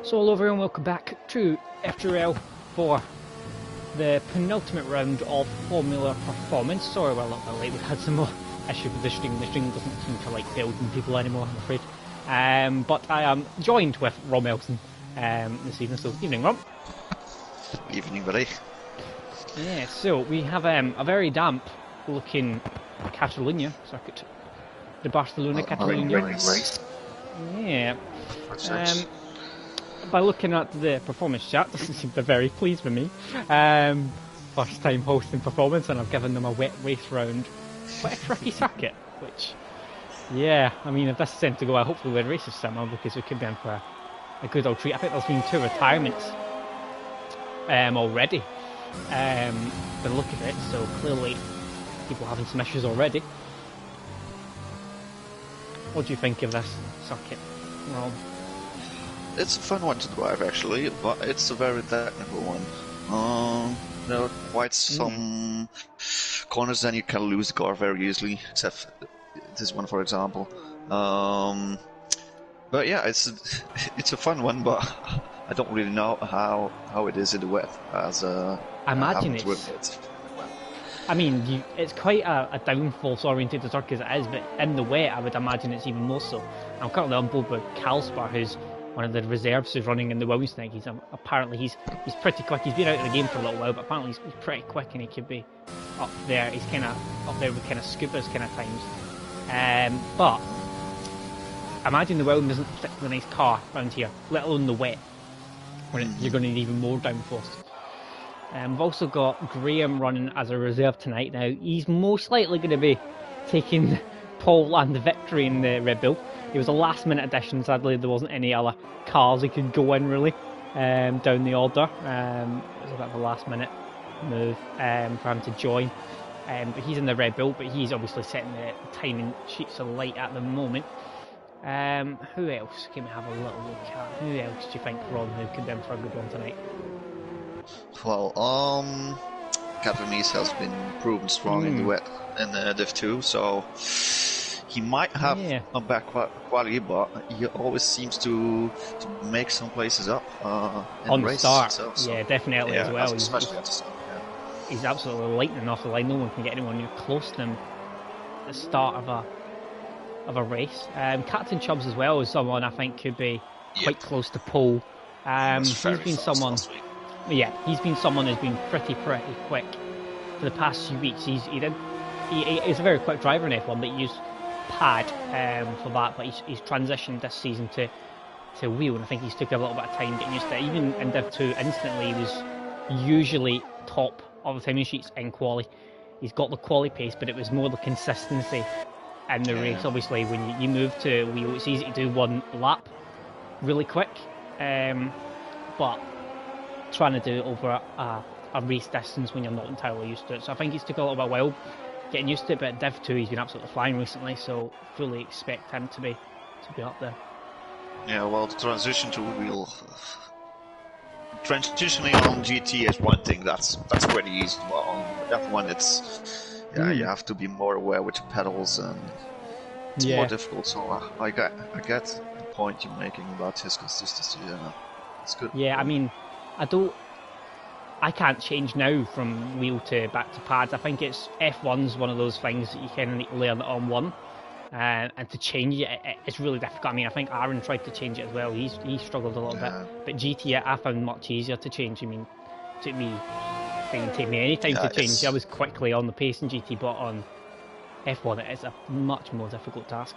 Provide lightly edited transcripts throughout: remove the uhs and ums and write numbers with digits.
So hello everyone, welcome back to FTRL for the penultimate round of Formula Performance. Sorry we're a little bit late, we've had some more issues with the string. The string doesn't seem to like building people anymore, I'm afraid. But I am joined with Rom Elson this evening, so evening Rom. Evening, buddy. Yeah, so we have a very damp looking Catalunya circuit. The Barcelona Catalunya. Race. Yeah. By looking at the performance chat, doesn't seem to be very pleased with me. First time hosting performance, and I've given them a wet race round. Quite a tricky circuit, which, yeah, I mean, if this is sent to go, I hopefully win races similar because we could be in for a good old treat. I think there's been 2 retirements already. By the look of it, so clearly people having some issues already. What do you think of this circuit, Rob? It's a fun one to drive, actually, but it's a very technical one. There are quite some corners that you can lose the car very easily, except this one, for example. But yeah, it's a fun one, but I don't really know how it is in the wet. As I imagine it's. I mean, it's quite a downforce oriented circuit as it is, but in the wet, I would imagine it's even more so. I'm currently on board with Calspar, who's one of the reserves who's running in the Williams thing. Apparently he's pretty quick. He's been out of the game for a little while, but apparently he's pretty quick and he could be up there. He's kind of up there with kind of scoopers kind of times. But imagine the Williams isn't a particularly nice car around here, let alone the wet, where you're going to need even more downforce. We've also got Graham running as a reserve tonight. Now he's most likely going to be taking pole and the victory in the Red Bull. It was a last minute addition, sadly there wasn't any other cars he could go in really down the order. It was a bit of a last minute move for him to join. But he's in the Red Bull, but he's obviously setting the timing sheets of light at the moment. Who else can we have a little look at? Who else do you think, Ron, who could be in for a good one tonight? Well, Catanese has been proven strong in the wet in Div 2, so he might have a back quality, but he always seems to make some places up in on the the race start. itself, so. Yeah, definitely as well. Especially at the start. Yeah. He's absolutely lightning off the line. No one can get anyone near close to him at the start of a race. Captain Chubbs as well is someone I think could be quite close to pole. He's been someone. Yeah, he's been someone who's been pretty quick for the past few weeks. He's a very quick driver in F1, but he used pad for that. But he's transitioned this season to wheel, and I think he's took a little bit of time getting used to it. Even in Div 2, instantly he was usually top of the timing sheets in quali. He's got the quali pace, but it was more the consistency in the race. Obviously, when you move to wheel, it's easy to do one lap really quick, but trying to do it over a race distance when you're not entirely used to it. So I think he's took a little bit of a while getting used to it, but at Div 2 he's been absolutely flying recently, so fully expect him to be up there. Yeah, well, the transition to wheel, transitioning on GT is one thing that's pretty easy. But on F1 it's you have to be more aware with the pedals, and it's more difficult. So I get the point you're making about his consistency. Yeah, it's good. Yeah, I mean, I can't change now from wheel to back to pads. I think it's F1's one of those things that you kind of need to learn it on one, and to change it, it's really difficult. I mean, I think Aaron tried to change it as well. He struggled a little bit, but GT I found much easier to change. I mean, it didn't take me any time to change. I was quickly on the pace in GT, but on F1 it is a much more difficult task.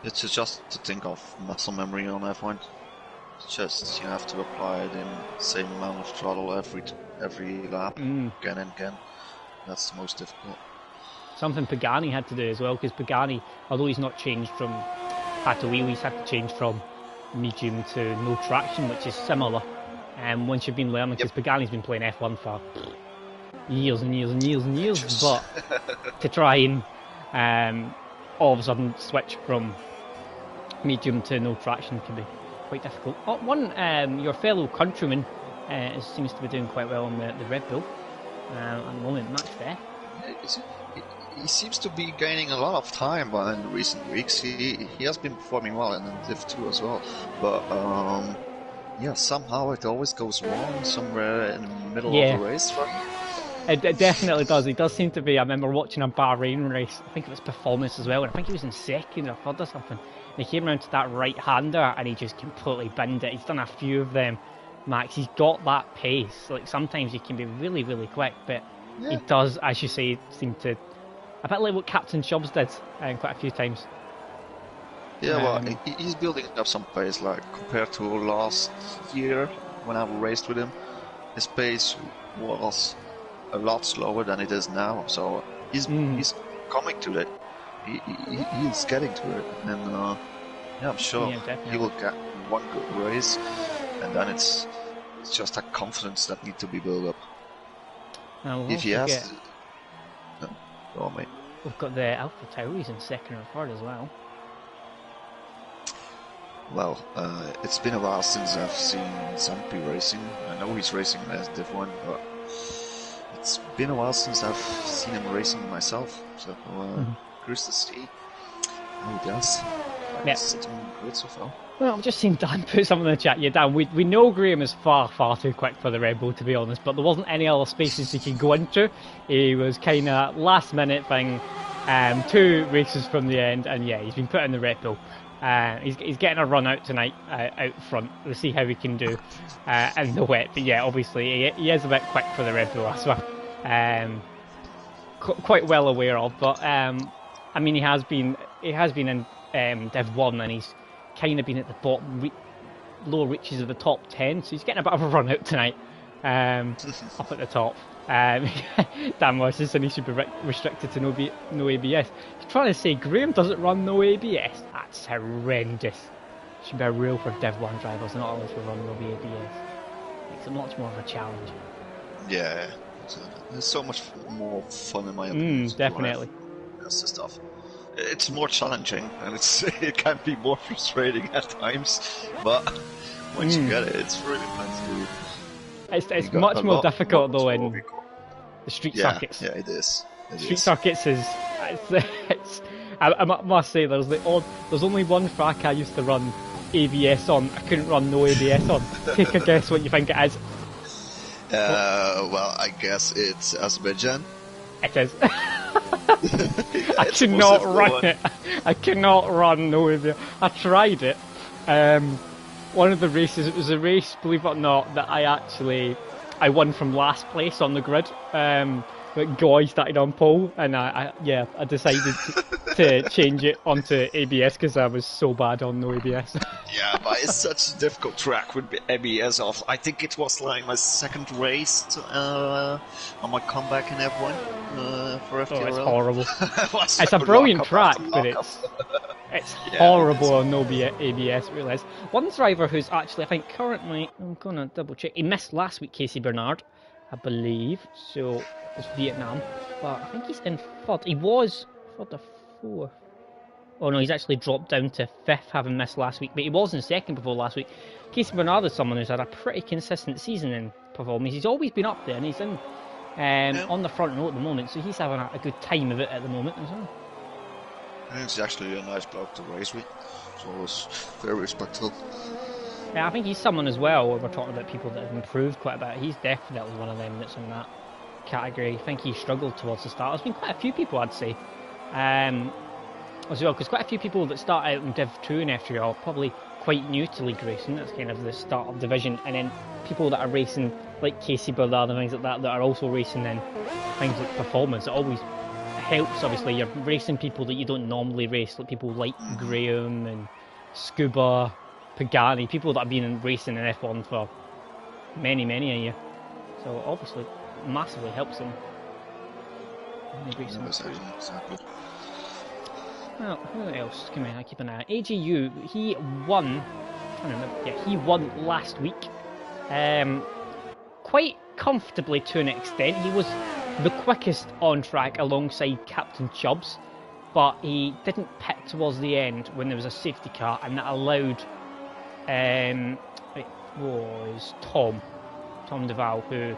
It's just to think of muscle memory on F1. Just you have to apply it in the same amount of throttle every lap, again and again. That's the most difficult. Something Pagani had to do as well, because Pagani, although he's not changed from pad to wheel, he's had to change from medium to no traction, which is similar. And once you've been learning, because Pagani's been playing F1 for years and years and years and years, but to try and all of a sudden switch from medium to no traction can be quite difficult. Your fellow countryman seems to be doing quite well on the Red Bull at the moment, Max there. He seems to be gaining a lot of time in recent weeks. He has been performing well in Div 2 as well, but Yeah, somehow it always goes wrong somewhere in the middle of the race for him. It definitely does. He does seem to be. I remember watching a Bahrain race. I think it was performance as well. And I think he was in second or third or something. And he came around to that right-hander and he just completely binned it. He's done a few of them, Max. He's got that pace. Like sometimes he can be really, really quick, but he does, as you say, seem to. A bit like what Captain Chubbs did quite a few times. Yeah, well, he's building up some pace. Like compared to last year when I raced with him, his pace was a lot slower than it is now. So he's coming to it. He's getting to it, and yeah, I'm sure he will get one good race, and then it's just a confidence that needs to be built up. If he has, go on, mate. We've got the Alpha Tauris in second or third as well. Well, it's been a while since I've seen Zampi racing. I know he's racing as Div 1, but it's been a while since I've seen him racing myself. So, curious to see how he does. It's doing great so far. Well, I've just seen Dan put something in the chat. Yeah, Dan, we know Graham is far, far too quick for the Red Bull, to be honest, but there wasn't any other spaces he could go into. He was kind of last minute thing, 2 races from the end, and yeah, he's been put in the Red Bull. He's getting a run out tonight out front. We'll see how he can do in the wet. But yeah, obviously he is a bit quick for the Red Bull as well. Quite well aware of. But I mean, he has been in Div 1 and he's kind of been at the bottom, lower reaches of the top 10. So he's getting a bit of a run out tonight up at the top. Dan Morrison said he should be restricted to no ABS. He's trying to say Graham doesn't run no ABS. That's horrendous. It should be a rule for Div 1 drivers, not always for run no ABS. Makes it much more of a challenge. Yeah, there's so much more fun in my opinion. Definitely. That's the stuff. It's more challenging and it can be more frustrating at times, but once you get it, it's really fun to do. It's much more difficult though in the street circuits. Yeah, it is. Street circuits is. I must say, there's only one track I used to run ABS on. I couldn't run no ABS on. Take a guess what you think it is. Well, I guess it's Azerbaijan. It is. I cannot run it. I cannot run no ABS. I tried it. One of the races, it was a race, believe it or not, that I won from last place on the grid. But Goy started on pole, and I decided to change it onto ABS because I was so bad on no ABS. Yeah, but it's such a difficult track with ABS off. I think it was like my second race on my comeback in F1 for FTRL. Oh, it's horrible. It's a brilliant track, but it's horrible on no ABS, really is. One driver who's actually, I think currently, I'm going to double check, he missed last week, Casey Bernard, I believe, so it's Vietnam, but I think he's in third. He was third or fourth. Oh no, he's actually dropped down to fifth, having missed last week, but he was in second before last week. Casey Bernard is someone who's had a pretty consistent season in performance. He's always been up there, and he's in on the front row at the moment, so he's having a good time of it at the moment as well. And he's actually a nice bloke to race with, so it's very respectful. Yeah, I think he's someone as well, when we're talking about people that have improved quite a bit, he's definitely one of them that's in that category. I think he struggled towards the start. There's been quite a few people, I'd say, as well, because quite a few people that start out in Div 2 and FTRL are probably quite new to league racing. That's kind of the start of division, and then people that are racing like Casey Bernard and things like that are also racing in things like performance. It always helps, obviously. You're racing people that you don't normally race, like people like Graham and Scuba, Pagani, people that have been racing in F1 for many a year. So obviously massively helps them. Exactly. Well, who else? Come on, I keep an eye. AGU, he won. I don't know. Yeah, he won last week, quite comfortably to an extent. He was the quickest on track alongside Captain Chubbs, but he didn't pit towards the end when there was a safety car, and that allowed. It was Tom Duval who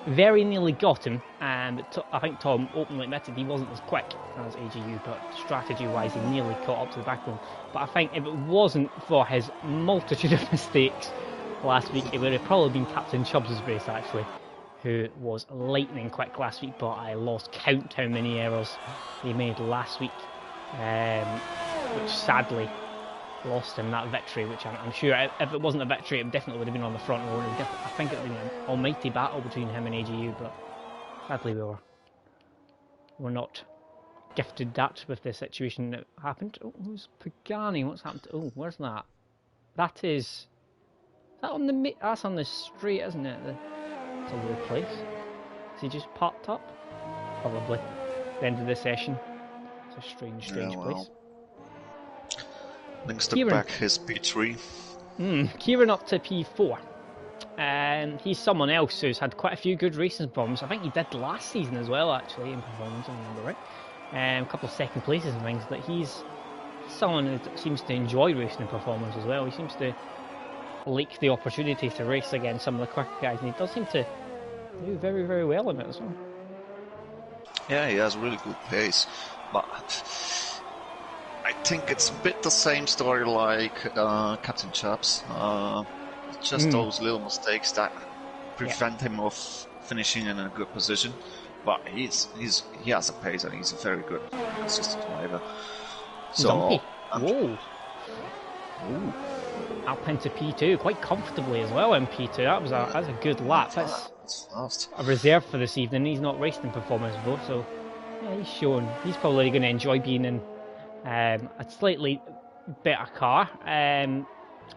very nearly got him, but I think Tom openly admitted he wasn't as quick as AGU, but strategy-wise he nearly caught up to the back of him. But I think if it wasn't for his multitude of mistakes last week. It would have probably been Captain Chubbs' race, actually, who was lightning quick last week, but I lost count how many errors he made last week, which sadly lost him that victory, which I'm sure if it wasn't a victory, it definitely would have been on the front row. I think it would have been an almighty battle between him and AGU, but sadly we're not gifted that with the situation that happened. Oh, who's Pagani? What's happened? Oh, where's that? Is that on the? That's on the street, isn't it? It's a weird place. Is he just parked up? Probably. The end of the session. It's a strange place. Links to back his P3. Kieran up to P4. He's someone else who's had quite a few good racing performances. I think he did last season as well, actually, in performance, if I remember right. A couple of second places and things, but he's someone who seems to enjoy racing and performance as well. He seems to like the opportunity to race against some of the quicker guys, and he does seem to do very, very well in it as well. Yeah, he has really good pace, but I think it's a bit the same story like Captain Chubbs. Just those little mistakes that prevent him of finishing in a good position. But he has a pace and he's a very good, consistent driver. So, whoa! Ooh. Up into P2 quite comfortably as well in P2. That's a good lap. That's fast. A reserve for this evening. He's not raced in performance though, so yeah, he's shown he's probably going to enjoy being in a slightly better car.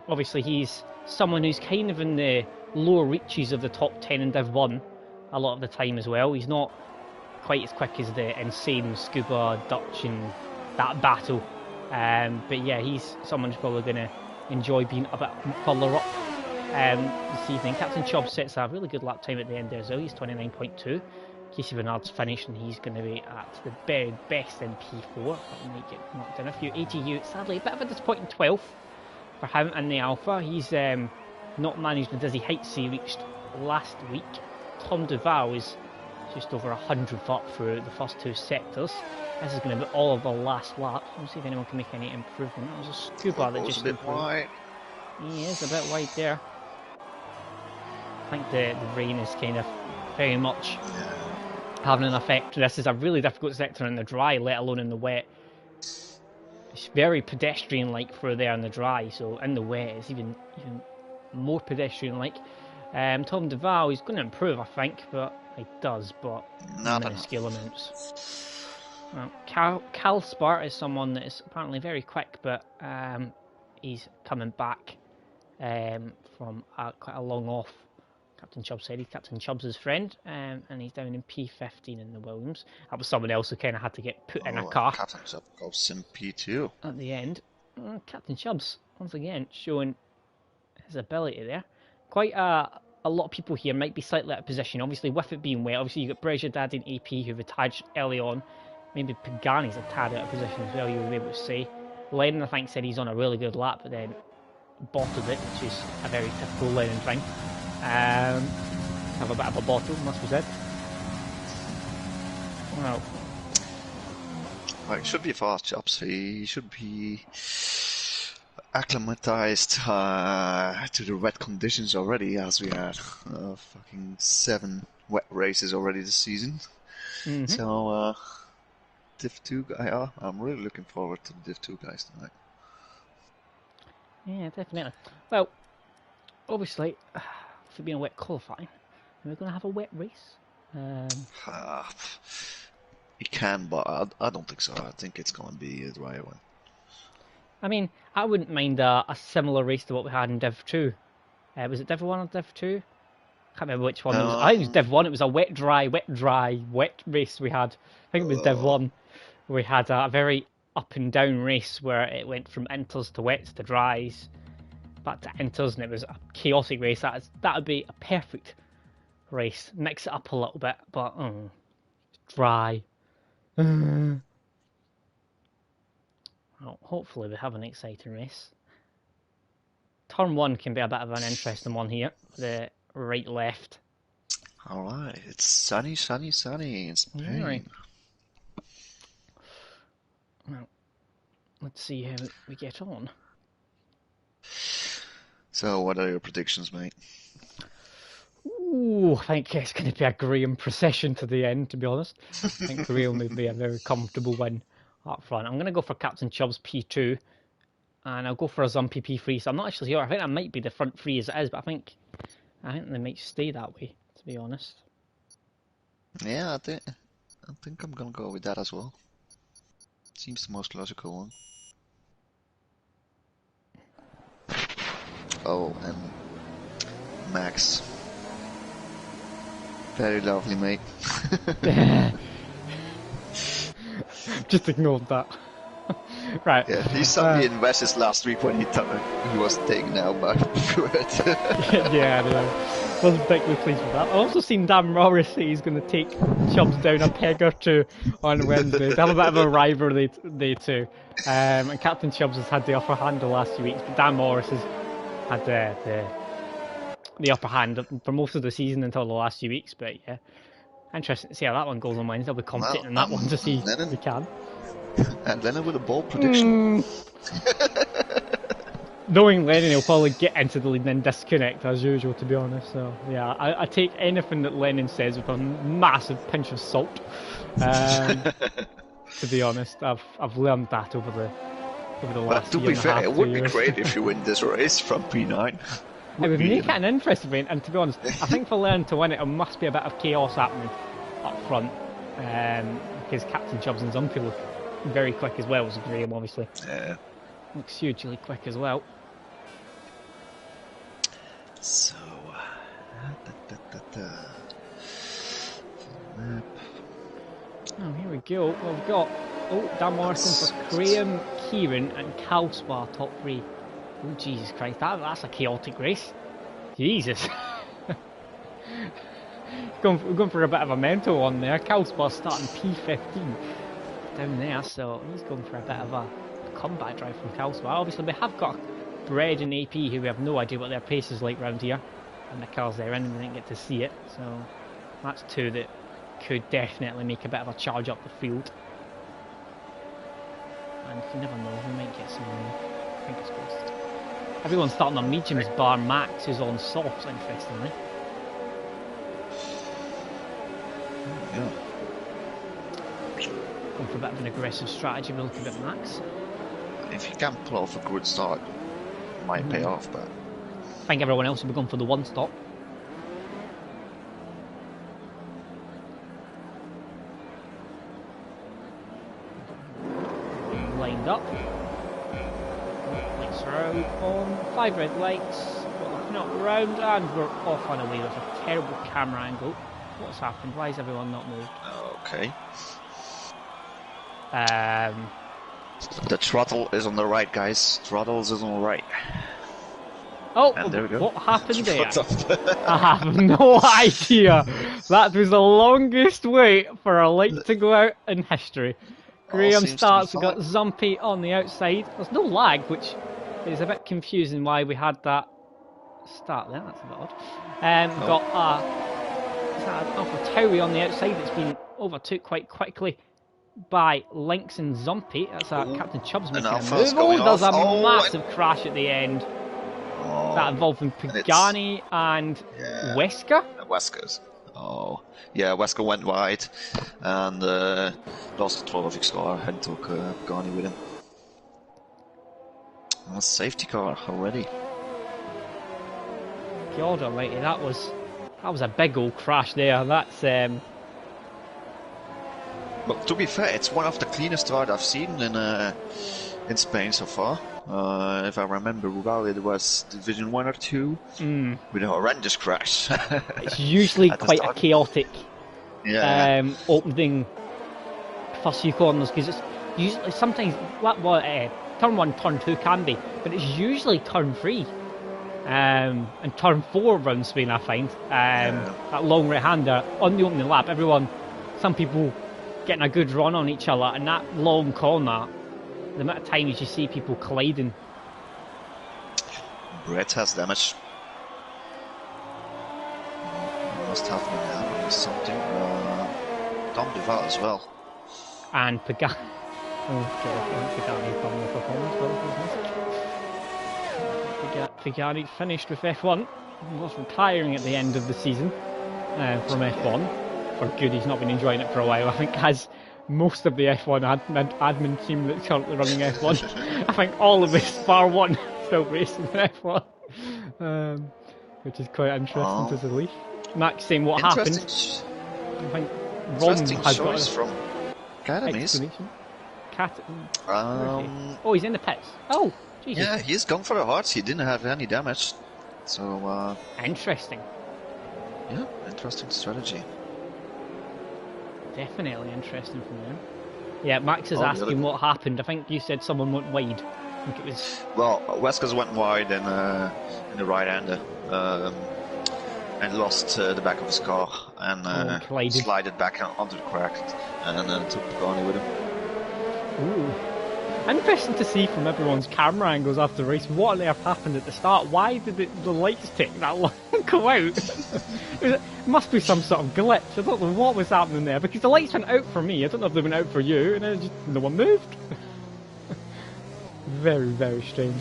Obviously, he's someone who's kind of in the lower reaches of the top 10 in Div 1 a lot of the time as well. He's not quite as quick as the insane Scuba, Dutch and that battle. But yeah, he's someone who's probably going to enjoy being a bit further up this evening. Captain Chubb sets a really good lap time at the end there as well. He's 29.2. Casey Bernard's finished and he's going to be at the very best in P4. That might get knocked down a few. AGU, sadly, a bit of a disappointing 12th for him in the Alpha. He's not managed the dizzy heights he reached last week. Tom Duval is just over 100th up through the first two sectors. This is going to be all of the last lap. Let's see if anyone can make any improvement. That was a Scuba that just a bit wide. He is a bit wide there. I think the rain is kind of very much having an effect. This is a really difficult sector in the dry, let alone in the wet. It's very pedestrian-like through there in the dry, so in the wet it's even more pedestrian-like. Tom Duval, he's going to improve, I think, but he does, but not minuscule amounts. Well, Cal Spart is someone that is apparently very quick, but he's coming back from quite a long off. Captain Chubbs said he's Captain Chubbs' friend, and he's down in P15 in the Williams. That was someone else who kind of had to get put in a car. Captain Chubbs goes in P2. At the end. Captain Chubbs, once again, showing his ability there. Quite a lot of people here might be slightly out of position, obviously with it being wet. Obviously you've got Breja Dad and AP who retired early on. Maybe Pagani's a tad out of position as well, you would be able to say. Lennon, I think, said he's on a really good lap, but then bottled it, which is a very typical Lennon thing. Have a bit of a bottle, must be said. Well, it should be fast, Chops. He should be acclimatized to the wet conditions already, as we had fucking 7 wet races already this season. So, Div 2 guy, I'm really looking forward to the Div 2 guys tonight. Yeah, definitely. Well, obviously, for being a wet qualifying, we're going to have a wet race. You can, but I don't think so. I think it's going to be a dry one. I mean, I wouldn't mind a similar race to what we had in Div 2. Was it Div 1 or Div 2? I can't remember which one. I think it was Div 1. It was a wet, dry race we had. I think it was Div 1. We had a very up and down race where it went from inters to wets to dries, back to inters, and it was a chaotic race. That would be a perfect race. Mix it up a little bit, but dry. Well, hopefully we have an exciting race. Turn 1 can be a bit of an interesting one here. The right left. Alright, it's sunny in Spain. Right. Well, let's see how we get on. So, what are your predictions, mate? Ooh, I think it's going to be a Graham procession to the end, to be honest. I think Graham will be a very comfortable win up front. I'm going to go for Captain Chubb's P2, and I'll go for a Zumpy P3. So I'm not actually sure. I think that might be the front three as it is, but I think they might stay that way, to be honest. Yeah, I think I'm gonna go with that as well. Seems the most logical one. Oh, and Max. Very lovely, mate. Just ignored that. Right. Yeah, he saw me in Wes's last week when he was taken out by Pruitt. Yeah, I know. Wasn't particularly pleased with that. I've also seen Dan Morris say he's going to take Chubbs down a peg or two on Wednesday. They have a bit of a rivalry, they two. And Captain Chubbs has had the upper hand the last few weeks, but Dan Morris has had the upper hand for most of the season until the last few weeks. But yeah, interesting to see how that one goes on Wednesday. I'll be confident in that one to see if we can. And Lennon with a bold prediction. Knowing Lennon, he'll probably get into the lead and then disconnect as usual, to be honest. So yeah, I take anything that Lennon says with a massive pinch of salt. To be honest, I've learned that over the last year and a half. But to be fair, it would be great if you win this race from P9. It would make it an interesting race, and to be honest, I think for Lennon to win it, there must be a bit of chaos happening up front, because Captain Chubbs and Zumpy look very quick as well as Graham, obviously. Yeah. Looks hugely quick as well. So, oh, here we go. Well, we've got Dan Morrison for Graham, Kieran, and Calspar top three. Oh, Jesus Christ, that's a chaotic race. Jesus. going for a bit of a mental one there. Calspar starting P15 down there, so he's going for a bit of a combat drive from Calspar. Obviously, we have got Bread and AP who we have no idea what their pace is like round here, and the cars they're in, and we didn't get to see it, so that's two that could definitely make a bit of a charge up the field. And you never know, we might get some fingers crossed. Everyone's starting on mediums bar Max, who's on softs, interestingly. Yeah. Going for a bit of an aggressive strategy, we're looking at Max. If you can pull off a good start, it might pay off, but I think everyone else will be going for the one stop. Lined up. Lights are out on 5 red lights. Looking up around, and we're off on away. There's a terrible camera angle. What's happened? Why is everyone not moved? okay. The throttle is on the right, guys. Throttles is on the right. Oh, and there we go. What happened there? I have no idea. That was the longest wait for a light to go out in history. Graham starts, we got Zumpy on the outside. There's no lag, which is a bit confusing why we had that start there. That's a bit odd. Got Alpha Tauri on the outside that's been overtook quite quickly by Lynx and Zumpy. That's Captain Chubbs making a move. There's a massive crash at the end. That involving Pagani and Wesker? Wesker's. Oh, yeah, Wesker went wide and lost control of his car and took Pagani with him. A safety car already. God almighty, that was a big old crash there. That's Well, to be fair, it's one of the cleanest rides I've seen in Spain so far. If I remember well, it was Division 1 or 2 with a horrendous crash. It's usually quite a chaotic opening first few corners, because it's usually sometimes turn 1, turn 2 can be, but it's usually turn 3 and turn 4 around Spain, I find. That long right hander on the opening lap, some people getting a good run on each other, and that long corner, the amount of times you see people colliding. Brett has damage. Must have been happening something. Tom Duval as well. And Pagani. Oh god, Pagani from the performance, well, Tigari's finished with F1. He was retiring at the end of the season from F1. For good, he's not been enjoying it for a while. I think as most of the F1 admin team that's currently running F1, I think all of us, bar one, still racing in F1. Which is quite interesting to the least. Max saying what happened. I think Rom has got a from Academies. Oh, he's in the pits. Oh, Jesus. Yeah, he's gone for the hearts. He didn't have any damage. So, interesting. Yeah, interesting strategy. Definitely interesting from them. Yeah, Max is asking what happened. I think you said someone went wide. I think it was... Well, Wesker's went wide in the right-hander. And lost the back of his car and slided back onto the crack and took Pagani with him. Ooh. Interesting to see from everyone's camera angles after the race what on earth happened at the start. Why did the lights take that long to go out? It must be some sort of glitch. I don't know what was happening there because the lights went out for me. I don't know if they went out for you and then just no one moved. Very, very strange.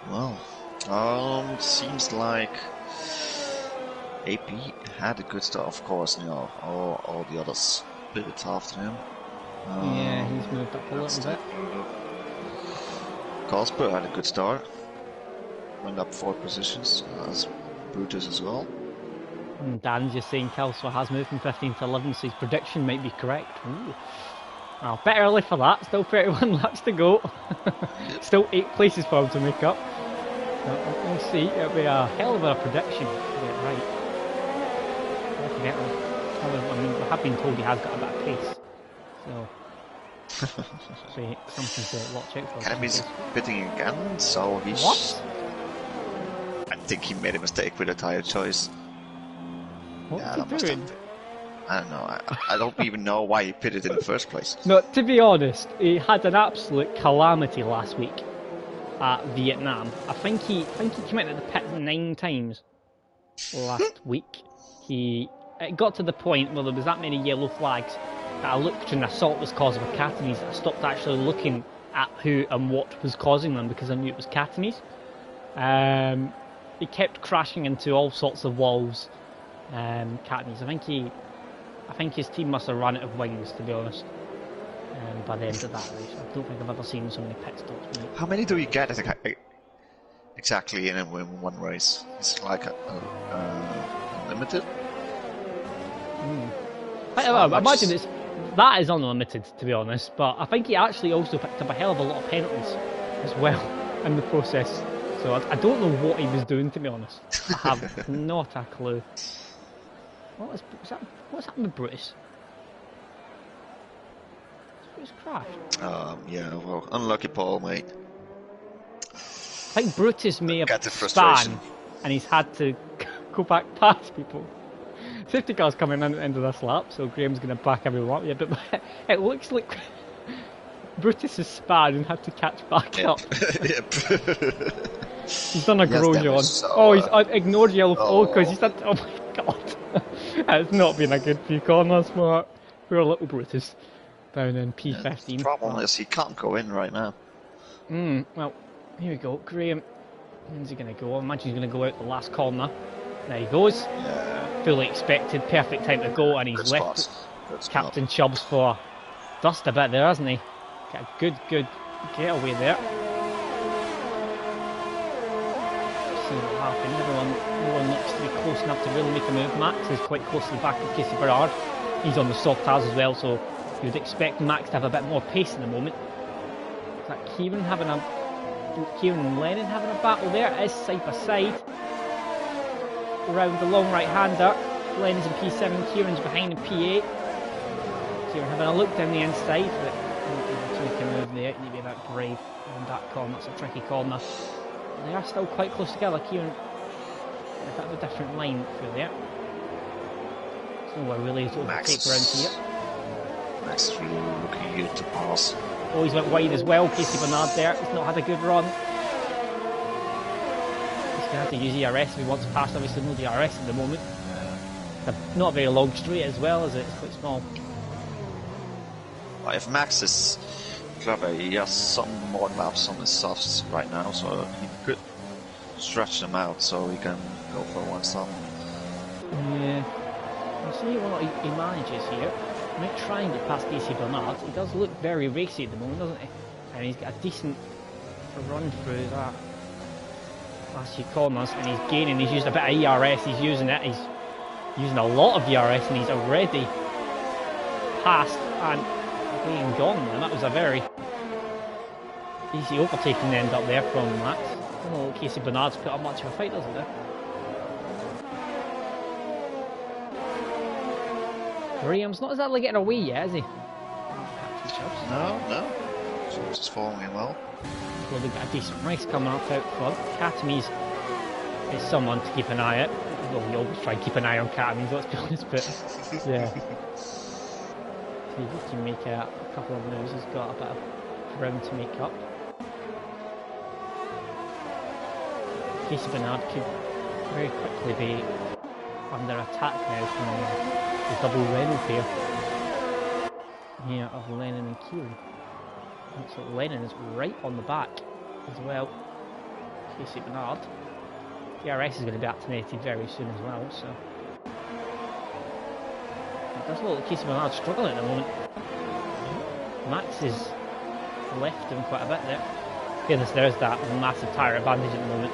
Well, seems like AP had a good start, of course. All the others bit after him. Yeah, he's moved up a little bit. Casper had a good start. Went up 4 positions, as Brutus as well. And Dan's just saying Kelso has moved from 15 to 11, so his prediction might be correct. Ooh. Well, bit early for that. Still 31 laps to go. Still 8 places for him to make up. We'll see. It'll be a hell of a prediction. Yeah, right. I mean, we have been told he has got a bit of pace. So, something to watch out for. Academy's pitting again, so he's... What? I think he made a mistake with a tyre choice. What's he doing? I don't know. I don't even know why he pitted in the first place. No, to be honest, he had an absolute calamity last week at Vietnam. I think he came out of the pit 9 times last week. It got to the point where there was that many yellow flags that I looked and I saw it was cause of Academies. I stopped actually looking at who and what was causing them because I knew it was Academies. He kept crashing into all sorts of walls. Academies. I think his team must have run out of wings, to be honest. By the end of that race, I don't think I've ever seen so many pit stops. Mate. How many do you get exactly in one race? It's like unlimited. I imagine that is unlimited, to be honest. But I think he actually also picked up a hell of a lot of penalties as well in the process. So I don't know what he was doing, to be honest. I have not a clue. What's happened with Brutus? Brutus crashed. Yeah, well, unlucky Paul, mate. I think Brutus may have spun and he's had to go back past people. Safety car's coming into this lap, so Graham's going to back everyone up. Yeah, but it looks like Brutus has spun and had to catch back up. Yep. He's done a Grosjean. So, he's ignored yellow because he's done. Oh my god. It's not been a good few corners for poor little Brutus down in P15. The problem is he can't go in right now. Well, here we go. Graham, when's he going to go? I imagine he's going to go out the last corner. There he goes. Yeah. Fully expected, perfect time to go, and he's left Captain Chubbs for dust a bit there, hasn't he? Got a good getaway there. See what happened. No one looks to be close enough to really make a move. Max is quite close to the back of Casey Berard. He's on the soft tires as well, so you'd expect Max to have a bit more pace in the moment. Is that Kieran and Lennon having a battle there? It is side by side. Around the long right-hander. Lennon's in P7, Kieran's behind in P8. Kieran having a look down the inside, but not able to make a move there. You need to be a bit brave on that corner. That's a tricky corner. They are still quite close together. Kieran, a bit of a different line through there. So we're really able to take around here. Max really looking good to pass. Oh, he's went wide as well. Casey Bernard there. He's not had a good run. He's going to have to use ERS if he wants to pass. Obviously, no DRS at the moment. Not a very long straight as well, is it? It's quite small. Well, if Max is Clever, he has some more laps on his softs right now, so he could stretch them out so he can go for one stop. Yeah. You see what he manages here. He might try and get past Casey Bernard. He does look very racy at the moment, doesn't he? And he's got a decent run through that last few corners, and he's gaining. He's used a bit of ERS. He's using it. He's using a lot of ERS, and he's already passed and being gone. And that was a very easy overtaking end up there from Max. I don't know, Casey Bernard's put up much of a fight, doesn't it? Graham's not exactly getting away yet, is he? No. Just following him well. Well, they've got a decent race coming up out front. Katamy's is someone to keep an eye at. Well, we always try and keep an eye on Katamy's, let's be honest, but yeah. See if he can make a couple of moves. He's got a bit of ground to make up. Casey Bernard could very quickly be under attack now from the double Renault pair here of Lennon and Keely. So Lennon is right on the back as well. Casey Bernard. DRS is going to be activated very soon as well, so it does look like Casey Bernard's struggling at the moment. Max is left him quite a bit there. Goodness, there's that massive tyre advantage at the moment.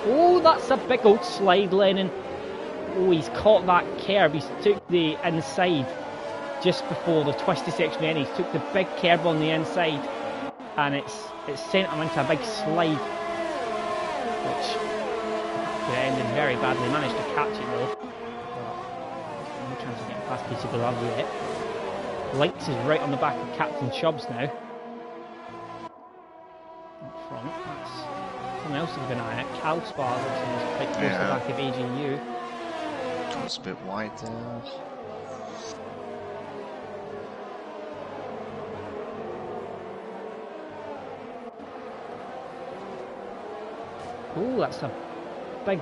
Oh, that's a big old slide, Lennon. Oh, he's caught that curb. He's took the inside just before the twisty section end. He's took the big curb on the inside, and it's sent him into a big slide, which could have ended very badly. Managed to catch it though. No chance of getting past Casey Bernard yet. Lights is right on the back of Captain Chubbs now. Up front, that's something else to keep an eye at. Calspar looks like he's quite close to the back of AGU. It's a bit wide there. Oh, that's a big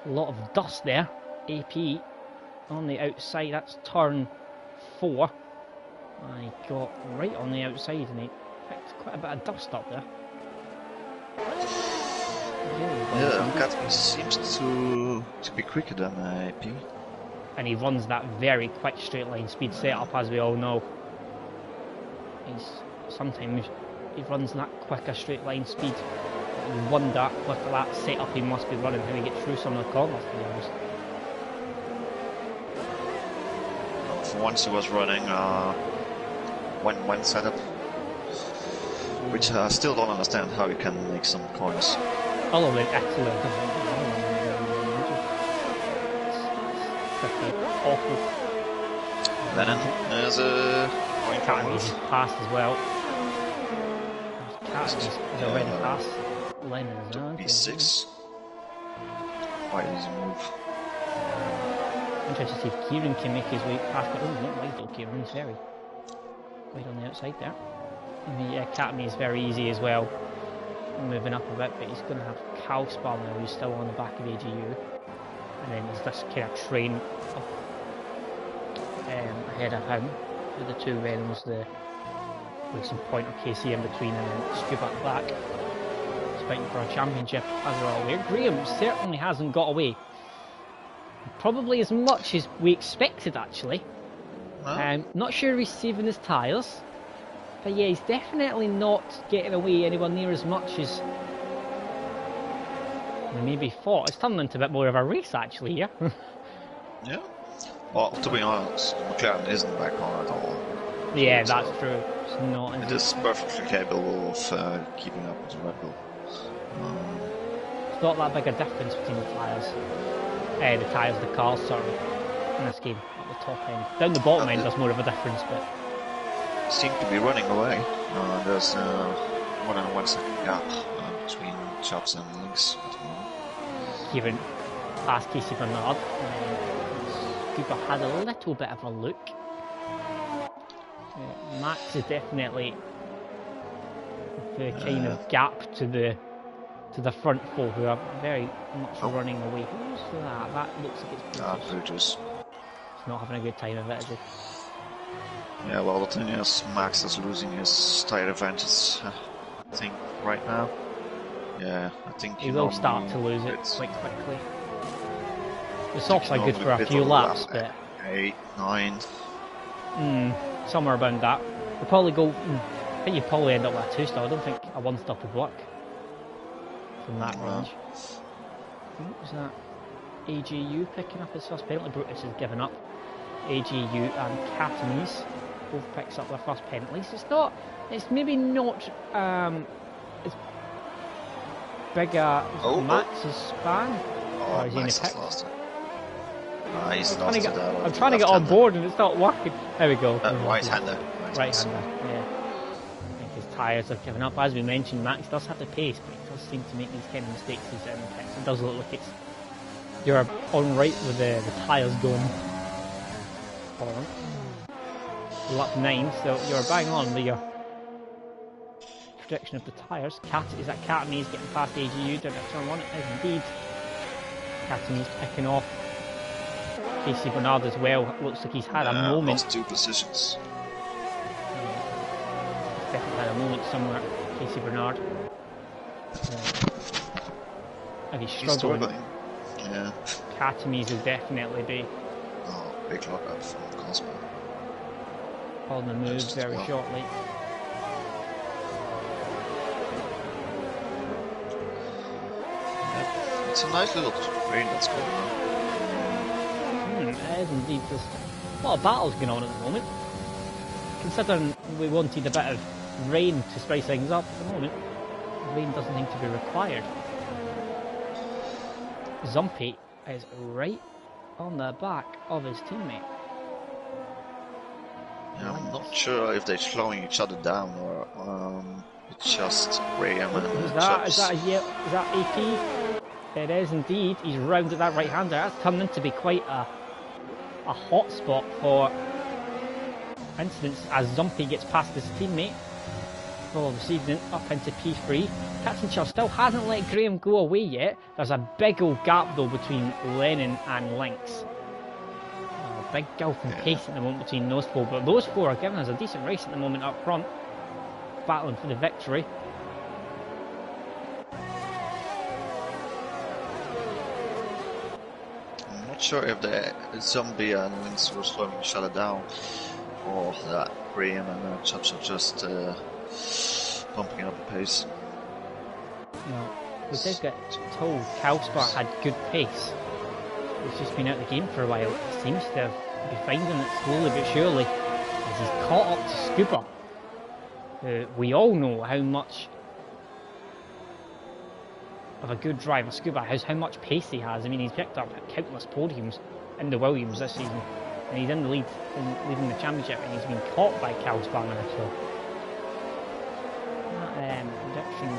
lot of dust there. AP on the outside, that's turn 4. I got right on the outside and he picked quite a bit of dust up there. Yeah, Katmi seems to be quicker than AP. And he runs that very quick straight line speed setup, as we all know. Sometimes he runs that quicker straight line speed. You wonder with that setup he must be running how he gets through some of the corners, to be honest. For once he was running 1-1 setup, which I still don't understand how you can make some coins. All of it actually awful. Lennon has a point Katamy's passed as well. Katamy's already passed Lennon as well. B6. Quite easy move. Interested to see if Kieran can make his way past. Oh, not wide though, Kieran. He's very wide on the outside there. And yeah, Katamy is very easy as well. Moving up a bit, but he's going to have Calspar now, who's still on the back of AGU. And then there's this kind of train up, ahead of him with the two Reynolds, the Racing Point or KC in between, and then Scoop at the back. He's fighting for a championship, as we're all aware. Graham certainly hasn't got away. Probably as much as we expected, actually. Huh? Not sure he's saving his tyres. But yeah, he's definitely not getting away anywhere near as much as we maybe thought. It's turned into a bit more of a race, actually, here. Yeah. Well, to be honest, McLaren isn't back on at all. Yeah, that's true. It's not. It is perfectly capable of keeping up with the Red Bull. It's not that big a difference between the tyres. The cars, sorry, in this game, at the top end. Down the bottom end, there's more of a difference, but... Seem to be running away. There's more than a 1 second gap between Chubbs and Lynx at the moment. Kieran past Casey Bernard. Cooper had a little bit of a look. Max is definitely the kind of gap to the front four, who are very much running away. Who's that? That looks like it's Brutus. Brutus. He's not having a good time of it, is he? Yeah, well, the thing is, Max is losing his tire advantage, I think, right now. Yeah, I think he will start to lose it quite quickly. The softs are good for a few laps, but 8, 9. Somewhere around that. We'll probably go. I think you probably end up with a 2-star. I don't think a 1-stop would work from that range. What was that? AGU picking up his first penalty. Brutus has given up. AGU and Catamies both picks up their first penalties. It's maybe not as big as Max's span. Oh, Max has lost it. I'm trying to get on board and it's not working. There we go. Right-hander. Right-hander, yeah. I think his tyres have given up. As we mentioned, Max does have the pace, but he does seem to make these kind of mistakes he's in the pits. It does look like you're on right with the tyres going. Lap 9, so you're bang on with your prediction of the tyres. Is that Catamies getting past AGU during that turn 1? It is indeed. Catamies picking off Casey Bernard as well. Looks like he's had a moment. Lost 2 positions. He's definitely had a moment somewhere, Casey Bernard. And he's struggling. Yeah. Catamies will definitely be. Oh, big lockup from Cosmo. On the move very shortly. It's a nice little rain that's going on. It is indeed. There's a lot of battles going on at the moment. Considering we wanted a bit of rain to spice things up at the moment, rain doesn't seem to be required. Zumpy is right on the back of his teammate. Yeah, I'm not sure if they're slowing each other down or it's just Graham and Is that AP? It is indeed. He's rounded that right-hander. That's turned into be quite a hot spot for incidents as Zumpy gets past his teammate for this evening up into P3. Captain Charles still hasn't let Graham go away yet. There's a big old gap though between Lennon and Lynx. Big gulf in pace at the moment between those four, but those four are giving us a decent race at the moment up front, battling for the victory. I'm not sure if the Zombie and Lynx were slowing each other down, or that Graham and Chubbs are just pumping up the pace. No, we did get told Calspar had good pace. He's just been out of the game for a while. He seems to be finding it slowly but surely as he's caught up to Scuba. We all know how much of a good driver Scuba has, how much pace he has. I mean, he's picked up countless podiums in the Williams this season, and he's in the lead, leading the championship, and he's been caught by Calspar now. So that prediction of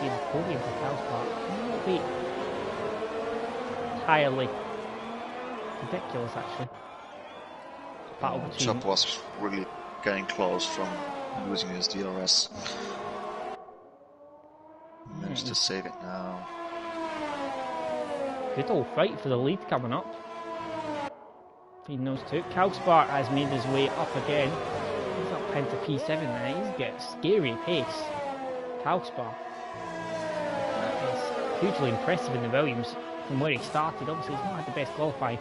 the podium for Calspar will be entirely ridiculous, actually. Chubb was really getting close from losing his DRS. Managed to save it now. Good old fight for the lead coming up. Between those two. Calspar has made his way up again. He's up into P7 now. He's got scary pace. Calspar. That is hugely impressive in the Williams from where he started. Obviously, he's not had the best qualifying.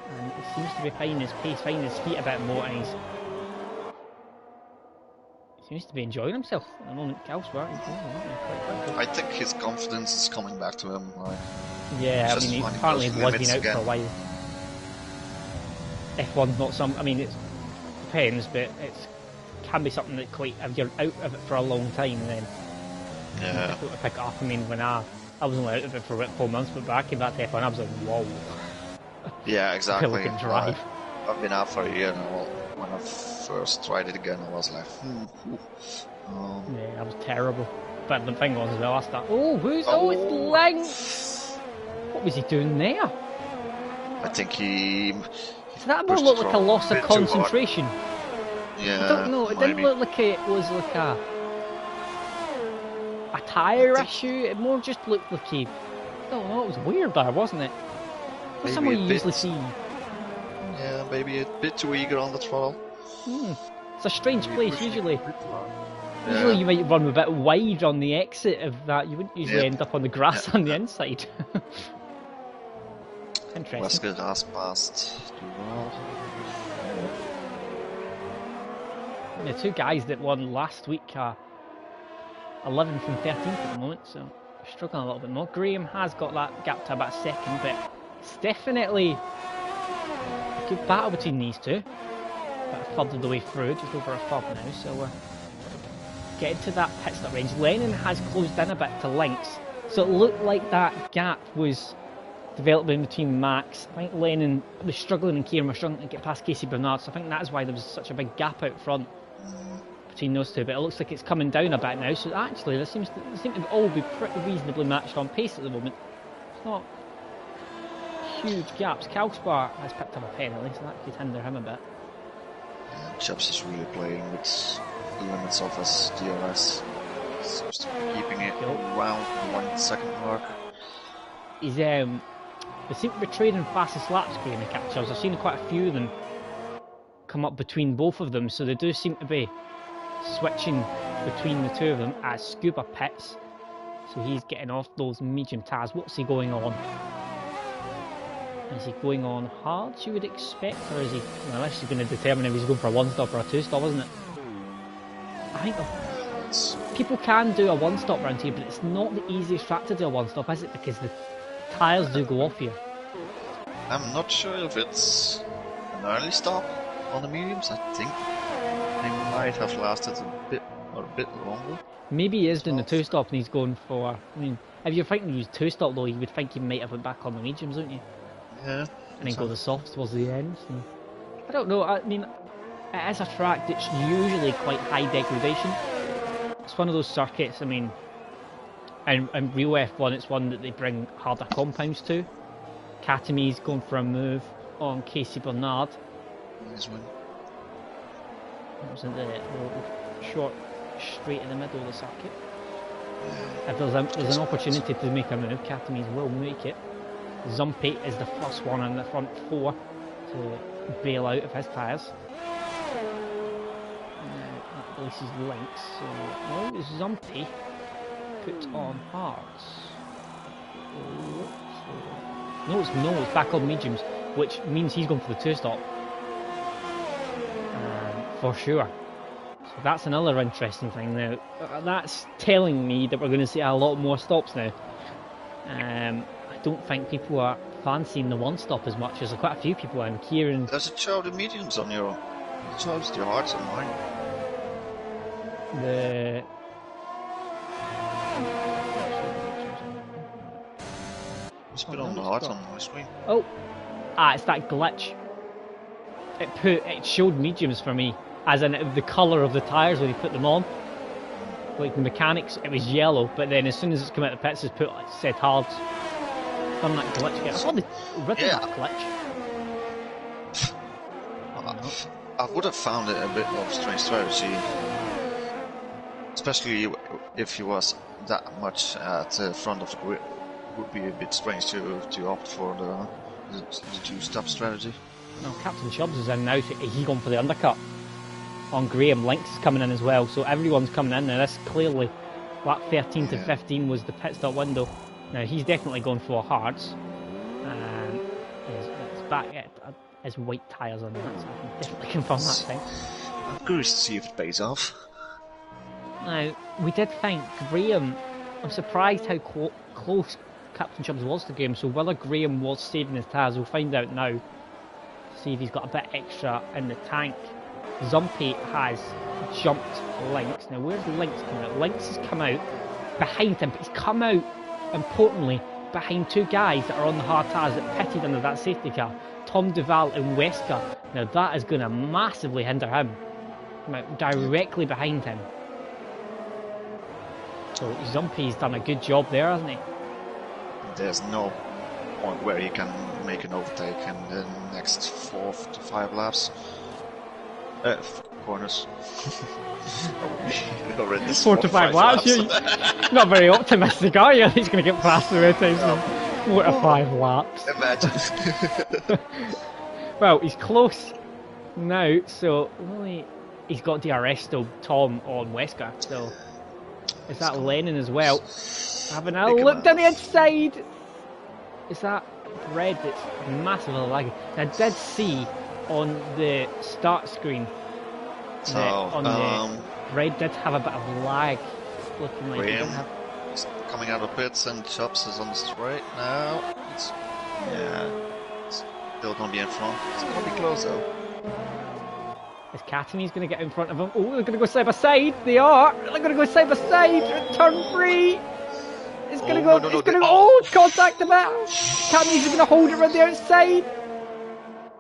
And he seems to be finding his pace, finding his feet a bit more, and he seems to be enjoying himself at the moment. Calspar, I think his confidence is coming back to him. Yeah, I mean, he apparently was been out for a while. F1's not some. I mean, it depends, but it can be something that quite. If you're out of it for a long time, then yeah, difficult to pick it up. I mean, when I was only out of it for about 4 months, but back in that F1, I was like, whoa. Yeah, exactly. Can drive. I've been out for a year now. When I first tried it again, I was like, yeah, that was terrible. But the thing was, as well, I started, it's Lynx! What was he doing there? I think he... Did that more look like a loss of concentration? Yeah, I don't know, it didn't look like it was like a tyre issue, it more just looked like I don't know, it was weird there, wasn't it? What's someone you usually see? Yeah, maybe a bit too eager on the throttle. It's a strange place. Usually you might run a bit wide on the exit of that. You wouldn't usually end up on the grass on the inside. Interesting. Wesker has passed. The two guys that won last week are 11th and 13th at the moment, so they're struggling a little bit more. Graham has got that gap to about second, but it's definitely a good battle between these two. About a third of the way through, just over a third now, so we're getting to that pit stop range. Lennon has closed in a bit to Lynx, so it looked like that gap was developing between Max. I think Lennon was struggling and Kieran was struggling to get past Casey Bernard, so I think that's why there was such a big gap out front between those two, but it looks like it's coming down a bit now, so actually they seem to all be pretty reasonably matched on pace at the moment. It's not huge gaps. Kalspar has picked up a penalty, so that could hinder him a bit. Chubbs is really playing with the limits of his DRS. Seems to be keeping it around the 1 second mark. He's they seem to be trading fastest laps in the catch-ups. I've seen quite a few of them come up between both of them, so they do seem to be switching between the two of them as Scuba pits. So he's getting off those medium tyres. What's he going on? Is he going on hard, you would expect, or is he... Well, this is going to determine if he's going for a one-stop or a two-stop, isn't it? I think people can do a one-stop round here, but it's not the easiest track to do a one-stop, is it? Because the tyres do go off here. I'm not sure if it's an early stop on the mediums. I think they might have lasted a bit longer. Maybe he is doing the two-stop and he's going for... I mean, if you're thinking to use two-stop though, you would think he might have went back on the mediums, wouldn't you? Yeah. And then go the softs towards the end. So. I don't know, I mean, it is a track that's usually quite high degradation. It's one of those circuits, I mean, in real F1 it's one that they bring harder compounds to. Katami's going for a move on Casey Bernard. Nice one. It was in the little short straight in the middle of the circuit. If there's an opportunity to make a move, Katami's will make it. Zumpy is the first one in the front four to bail out of his tyres. That releases Lynx, so no, Zumpy put on hards. No, it's back on mediums, which means he's going for the two-stop. For sure. So that's another interesting thing now. That's telling me that we're going to see a lot more stops now. I don't think people are fancying the one-stop as much as quite a few people are. And Kieran... Does it show the mediums on your... It shows the hards on mine. It's been on the hards on my screen. Oh! It's that glitch. It showed mediums for me, as in the colour of the tyres when you put them on. Like the mechanics, it was yellow, but then as soon as it's come out of the pits, it's said hards. Done that glitch again. I saw the written that glitch. I would have found it a bit of strange strategy, especially if he was that much at the front of the grid. It would be a bit strange to opt for the two-stop strategy. No, Captain Chubbs is in now. He's gone for the undercut on Graham. Lynx is coming in as well, so everyone's coming in now. This clearly, lap 13 to 15 was the pit stop window. Now he's definitely going for hards. It's back at his white tyres on that, so I can definitely confirm that thing. I'm curious to see if it pays off. Now, we did think Graham... I'm surprised how close Captain Chubbs was to Graham, so whether Graham was saving his tyres, we'll find out now. See if he's got a bit extra in the tank. Zumpy has jumped Lynx. Now, where's Lynx come out? Lynx has come out behind him, but he's come out, importantly, behind two guys that are on the hard tyres that pitted under that safety car. Tom Duval and Wesker. Now, that is going to massively hinder him. Come out directly behind him. So, Zumpy's done a good job there, hasn't he? There's no point where he can make an overtake in the next 4 to 5 laps. Corners. 4 to 5 laps? You're not very optimistic, are you? He's going to get past the red times in 4 to 5 laps. Imagine. Well, he's close now, so really, he's got DRS still, Tom on Wesker, so is that Lennon as well? Having a look down the inside! Is that Red that's massively lagging? I did see on the start screen that Red did have a bit of lag, looking like he didn't have... coming out of pits and Chops is on the straight now. It's still going to be in front. It's going to be close though. Is Katami's going to get in front of him? Oh, they're going to go side by side. They are. They're going to go side by side. Turn 3. It's going to go. It's going to go. Oh, contact a bit. Katami's going to hold it around the outside.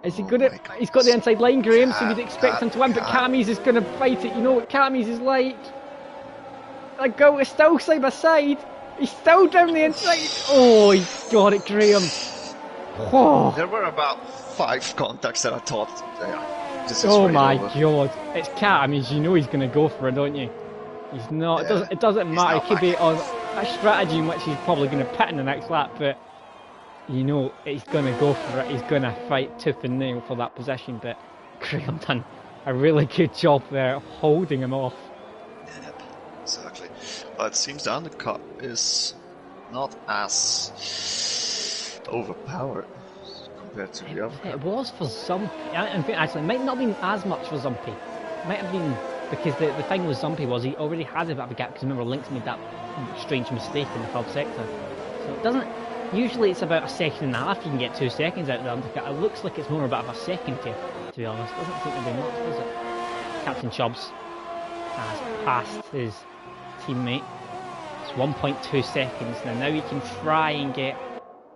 Is he going to? He's got the inside line, Graham. So you'd expect him to win, but Katami's is going to fight it. You know what Katami's is like. Like go. It's still side by side. He's still down the inside. Oh, he got it, Graham. Oh. There were about 5 contacts that I thought. Oh my god. It's Katami, you know he's going to go for it, don't you? He's not. Yeah. It doesn't matter. It could be on a strategy in which he's probably going to pit in the next lap, but you know he's going to go for it. He's going to fight tooth and nail for that position, but Graham done a really good job there holding him off. Yep, exactly. But it seems the undercut is not as overpowered compared to the other. It was for Zumpy. Actually, it might not have been as much for Zumpy. It might have been because the thing with Zumpy was he already had a bit of a gap because remember Lynx made that strange mistake in the 12th sector. So it doesn't. Usually it's about a second and a half. You can get 2 seconds out of the undercut. It looks like it's more about a second here, to be honest. It doesn't seem to be much, does it? Captain Chubbs has passed his teammate. It's 1.2 seconds now. Now he can try and get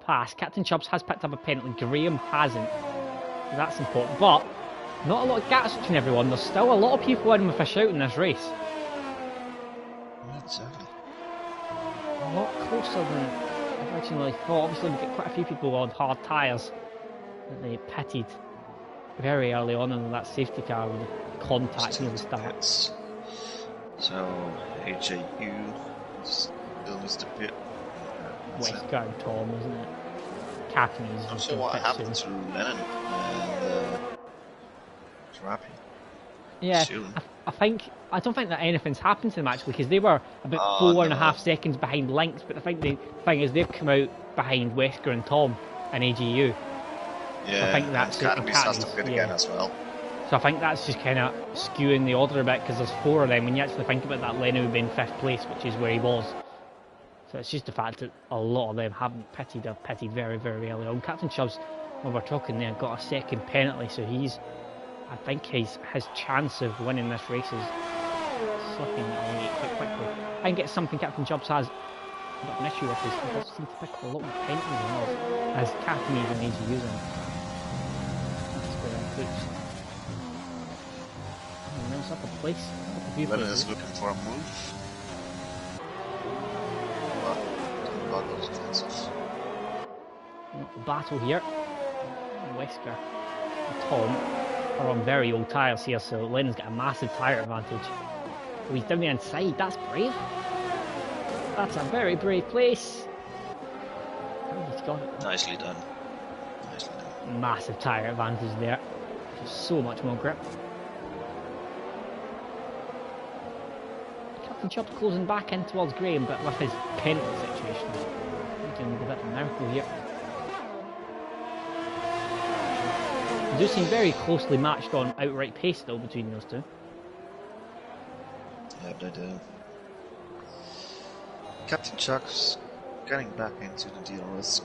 past. Captain Chubbs has picked up a penalty. Graham hasn't. So that's important. But not a lot of gaps between everyone. There's still a lot of people in with a shout in this race. Exactly. A lot closer than originally thought. Obviously, we get quite a few people on hard tyres that they pitted very early on in that safety car with the contact near the start. So, AJU still needs to pit. Wesker and Tom, isn't it? Katami's. I'm not sure what happened to Lennon and Trappy. Yeah, I don't think that anything's happened to them actually because they were about 4.5 seconds behind Lynx, but I think the thing is they've come out behind Wesker and Tom and AGU. Yeah, so I think that's Katami's has to pit again as well. So I think that's just kind of skewing the order a bit because there's 4 of them. When you actually think about that, Lennon would be in 5th place, which is where he was. So it's just the fact that a lot of them haven't pitted or pitted very, very early on. Captain Chubbs, when we're talking there, got a second penalty, so I think his chance of winning this race is slipping away quite quickly. I think it's something Captain Chubbs has a bit of an issue with, is he does seem to pick up a lot more penalties than us, as Katami even needs to use them. That's where it puts. And there's up a place. Lennon is looking for a move. Battle here. Wesker and Tom are on very old tyres here, so Lennon's got a massive tyre advantage. Oh, he's down the inside. That's brave. That's a very brave place. Oh, he's got it. Nicely done. Nicely done. Massive tyre advantage there. Just so much more grip. Captain Chubb closing back in towards Graham, but with his penalty situation, making a bit of a miracle here. They do seem very closely matched on outright pace though between those two. Yeah, they do. Captain Chuck's getting back into the DRS.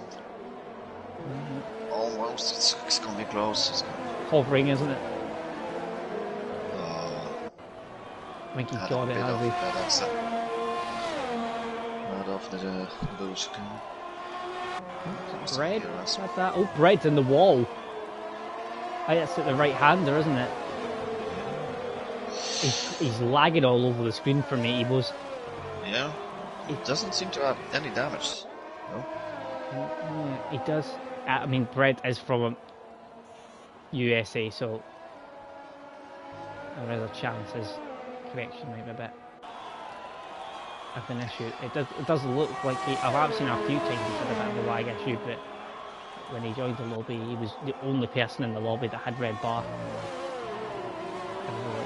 Almost, it's gonna be close. Hovering, isn't it? I think he's got it, has he? Right off the blue screen. Bread? What's that? Oh, Bread's in the wall. I think it's at the right-hander, isn't it? He's lagging all over the screen for me, Ebos. Yeah. He doesn't seem to have any damage. No? Yeah, he does. I mean, Bread is from USA, so there is a chance his correction might be a bit of an issue. It does look like I've seen a few times he's had a bit of a lag issue, but when he joined the lobby, he was the only person in the lobby that had red bar.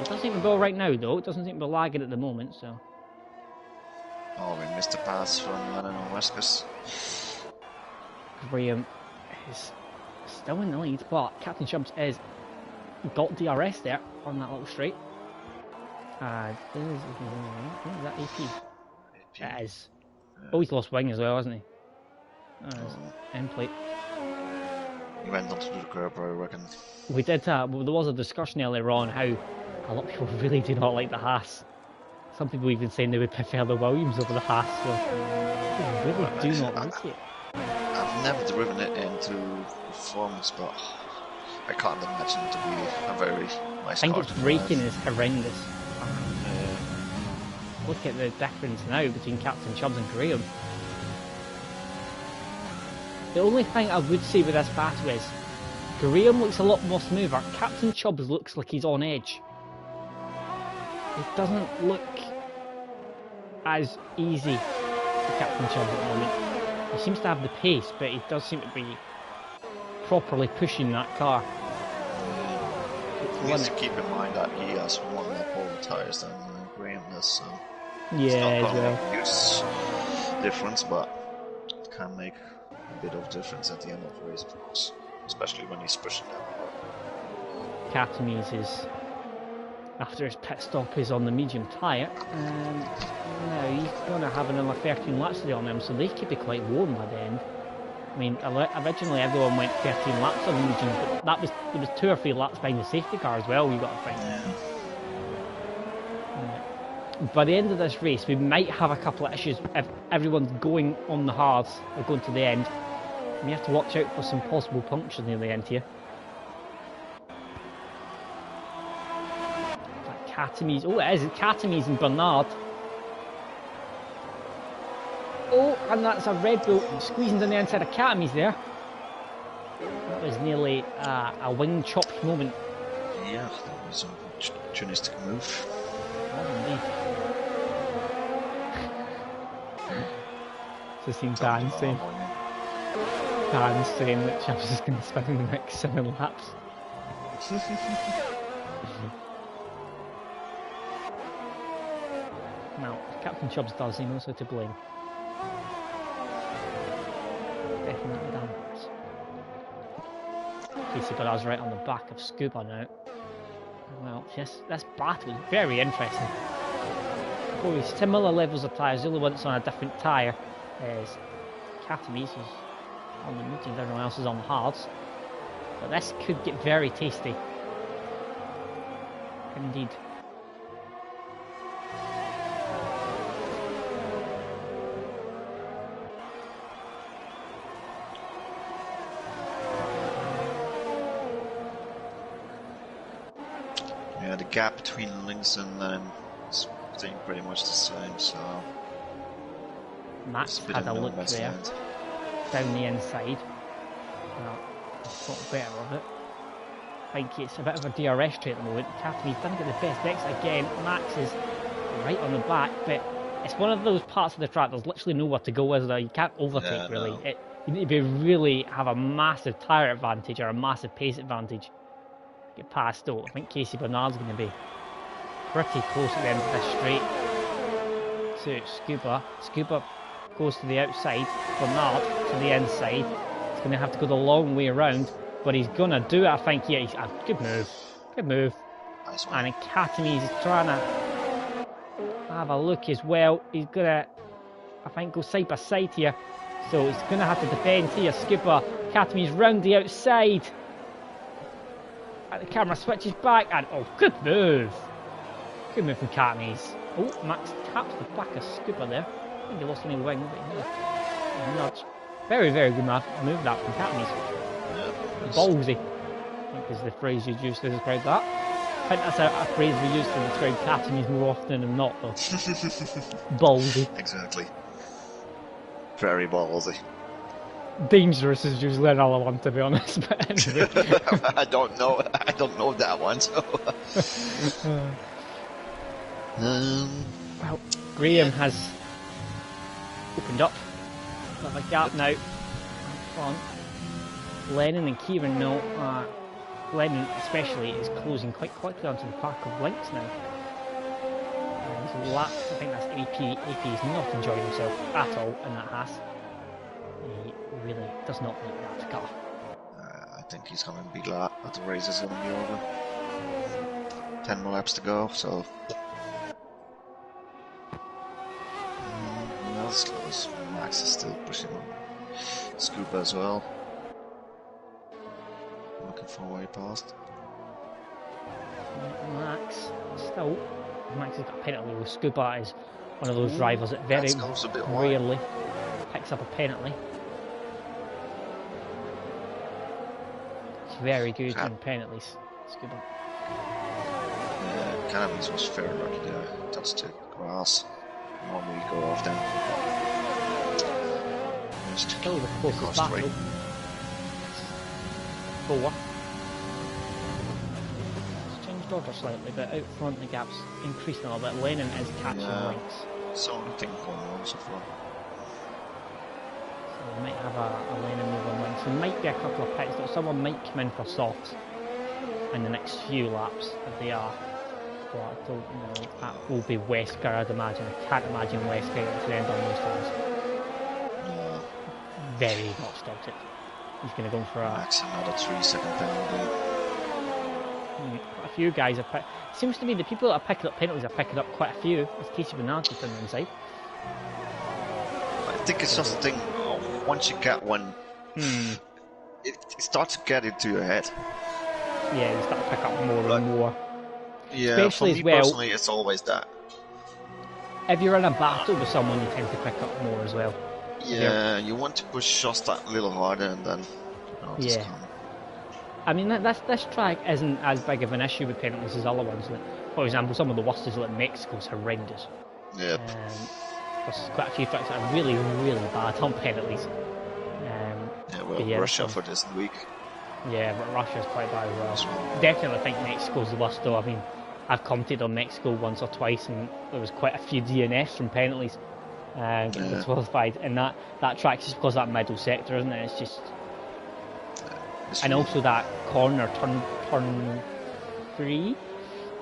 It doesn't seem to go right now, though. It doesn't seem to be lagging at the moment, so... Oh, we missed a pass from, I don't know, Weskus. Graham is still in the lead, but Captain Chubbs is got DRS there on that little straight. Is that AP? It is. Yeah. Oh, he's lost wing as well, hasn't he? End plate. He went onto the curb, I reckon. We did that. Well, there was a discussion earlier on how a lot of people really do not like the Haas. Some people even saying they would prefer the Williams over the Haas. So they really do not like it. I've never driven it into performance, but I can't imagine it to be a very nice car. I think its braking is horrendous. Look at the difference now between Captain Chubbs and Graham. The only thing I would say with this battle is Graham looks a lot more smoother. Captain Chubbs looks like he's on edge. It doesn't look as easy for Captain Chubbs at the moment. He seems to have the pace, but he does seem to be properly pushing that car. He needs to keep in mind that he has one more pole tyres than Graham does, so yeah, it's not going to make a huge difference, but it can make a bit of difference at the end of the race, of course, especially when he's pushing down the road. Katames is, after his pit stop, is on the medium tyre, and now he's going to have another 13 laps to do on them, so they could be quite warm by the end. I mean, originally everyone went 13 laps on the medium, but there was 2 or 3 laps behind the safety car as well, you've got to think. Yeah. By the end of this race, we might have a couple of issues if everyone's going on the hards or going to the end. We have to watch out for some possible punctures near the end here. Katames, oh it is, Katames and Bernard. Oh, and that's a Red Bull squeezing down the inside of Katames there. That was nearly a wing chop moment. Yeah, that was an opportunistic move. Oh, indeed. So seeing Dan saying that Chubbs is going to spend the next 7 laps. Now, if Captain Chubbs does, he knows how to blame. Definitely Dan. Casey Bernard's right on the back of Scuba now. Well, yes, this battle is very interesting. Probably similar levels of tyres, the only one that's on a different tyre is Katames is on the mediums, everyone else is on the hards. But this could get very tasty. Indeed. Yeah, the gap between Lynx and is staying pretty much the same, so... Max had a look there, down the inside. Well, he's thought better of it. I think it's a bit of a DRS straight at the moment. Katames didn't get the best exit again. Max is right on the back, but it's one of those parts of the track there's literally nowhere to go, is there? You can't overtake, really. No. You need to really have a massive tyre advantage or a massive pace advantage to get past, though. I think Casey Bernard's going to be pretty close at the end of this straight to Scuba. Scuba goes to the outside, Bernard to the inside. He's going to have to go the long way around, but he's going to do it, I think. Yeah, he's a good move. Nice one. And Katames is trying to have a look as well. He's going to, I think, go side by side here, so he's going to have to defend here. Scuba, Katames round the outside, and the camera switches back, and oh, good move from Katames. Oh, Max taps the back of Scuba there. I think he lost any wing, but nudge. Very, very good move that from Katames. Ballsy, I think is the phrase you used to describe that. I think that's a phrase we use to describe Katames more often than not, though. Ballsy. Exactly. Very ballsy. Dangerous is usually another one, to be honest. But anyway. I don't know that one. So. Well, Graham has opened up. Got a gap now. Front. Lennon and Kieran now Lennon especially is closing quite quickly onto the park of links now. His lap, I think that's AP is not enjoying himself at all in that Haas. He really does not like that car. I think he's going to be glad that the race is going to be over. 10 more laps to go, so... That's close. Max is still pushing on Scuba as well. Looking for way past. Max has got a penalty with Scuba is one of those drivers that very rarely picks up a penalty. It's very good in penalties, Scuba. Yeah, Cannabis was very lucky there. Touched the grass. Normally go off then. Still the closest battle. 4. It's changed order slightly, but out front the gap's increasing a little bit. Lennon is catching links. Something going on so far. So we might have a Lennon move on links. There might be a couple of pits, but someone might come in for softs in the next few laps if they are. But I don't know. That will be Wesker, I'd imagine. I can't imagine Wesker getting to the end on those tires. Very much doubt it. He's going to go for Max another 3-second penalty. A few guys are seems to be the people that are picking up penalties are picking up quite a few. As Casey Bernard's on the inside. I think it's just a thing of once you get one, it starts to get into your head. Yeah, you start to pick up more and more. Yeah, especially for me personally, it's always that. If you're in a battle with someone, you tend to pick up more as well. Yeah, you want to push just that little harder and then... Yeah. I mean, this track isn't as big of an issue with penalties as other ones. Like, for example, some of the worst is like Mexico's horrendous. Yep. There's quite a few tracks that are really, really bad on penalties. Russia for this week. Yeah, but Russia's quite bad as well. Definitely think Mexico's the worst though. I mean, I've commented on Mexico once or twice and there was quite a few DNFs from penalties. Getting disqualified, and that track's just because of that middle sector, isn't it? It's just, and also that corner turn 3,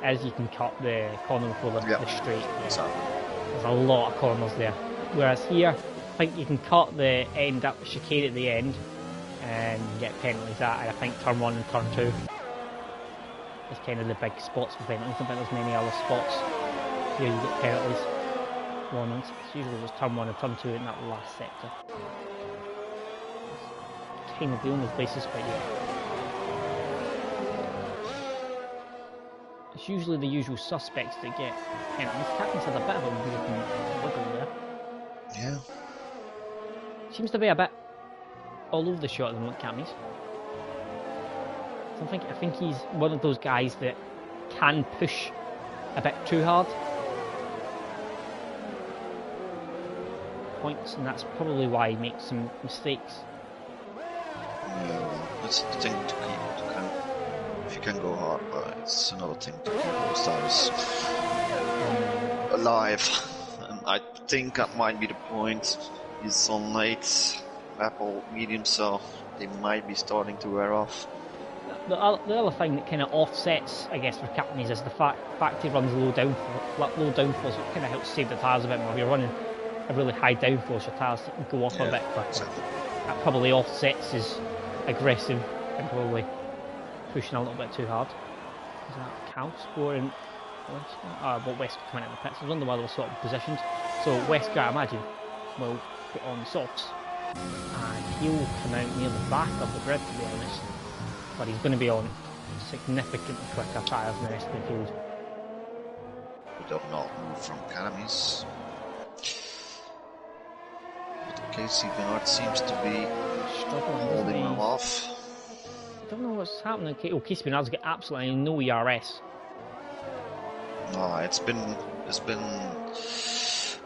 as you can cut the corner before the straight. There's a lot of corners there. Whereas here, I think you can cut the end up the chicane at the end and get penalties at. And I think turn 1 and turn 2 is kind of the big spots for penalties. I don't think there's many other spots here you get penalties. Warnings. It's usually just turn 1 and turn 2 in that last sector. Kind of the only places, but yeah. It's usually the usual suspects that get penalties. Captain's had a bit of a weird wiggle there. Yeah. Seems to be a bit all over the shot at the moment, Camis. So I think he's one of those guys that can push a bit too hard. Points, and that's probably why he makes some mistakes. Yeah, well, that's the thing to keep. If you can go hard, but it's another thing to keep those tires alive. And I think that might be the point. He's on late, Apple medium, so they might be starting to wear off. The other thing that kind of offsets, I guess, for Captain's is the fact he runs low downforce, so it kind of helps save the tyres a bit more. If you're running a really high downforce, your tyres go off a bit quicker. Exactly. That probably offsets his aggressive and probably pushing a little bit too hard. Is that Cal scoring? Wesker coming out of the pits. I wonder why they were sort of positioned. So Wesker, I imagine, will put on softs and he'll come out near the back of the grid, to be honest. But he's going to be on significantly quicker tyres than the rest of the field. We don't know move from academies. Casey Bernard seems to be holding them off. I don't know what's happening. Casey Bernard's got absolutely no ERS. No, it's been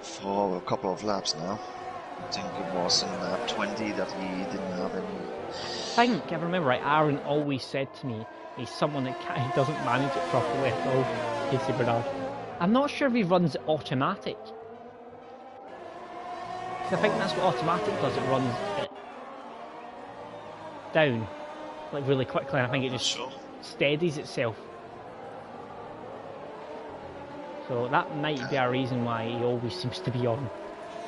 for a couple of laps now. I think it was in lap 20 that he didn't have any. I think, if I remember right, Aaron always said to me he's someone that he doesn't manage it properly at all, Casey Bernard. I'm not sure if he runs it automatic. I think that's what automatic does, it runs it down like really quickly, and I think it just steadies itself. So that might be a reason why he always seems to be on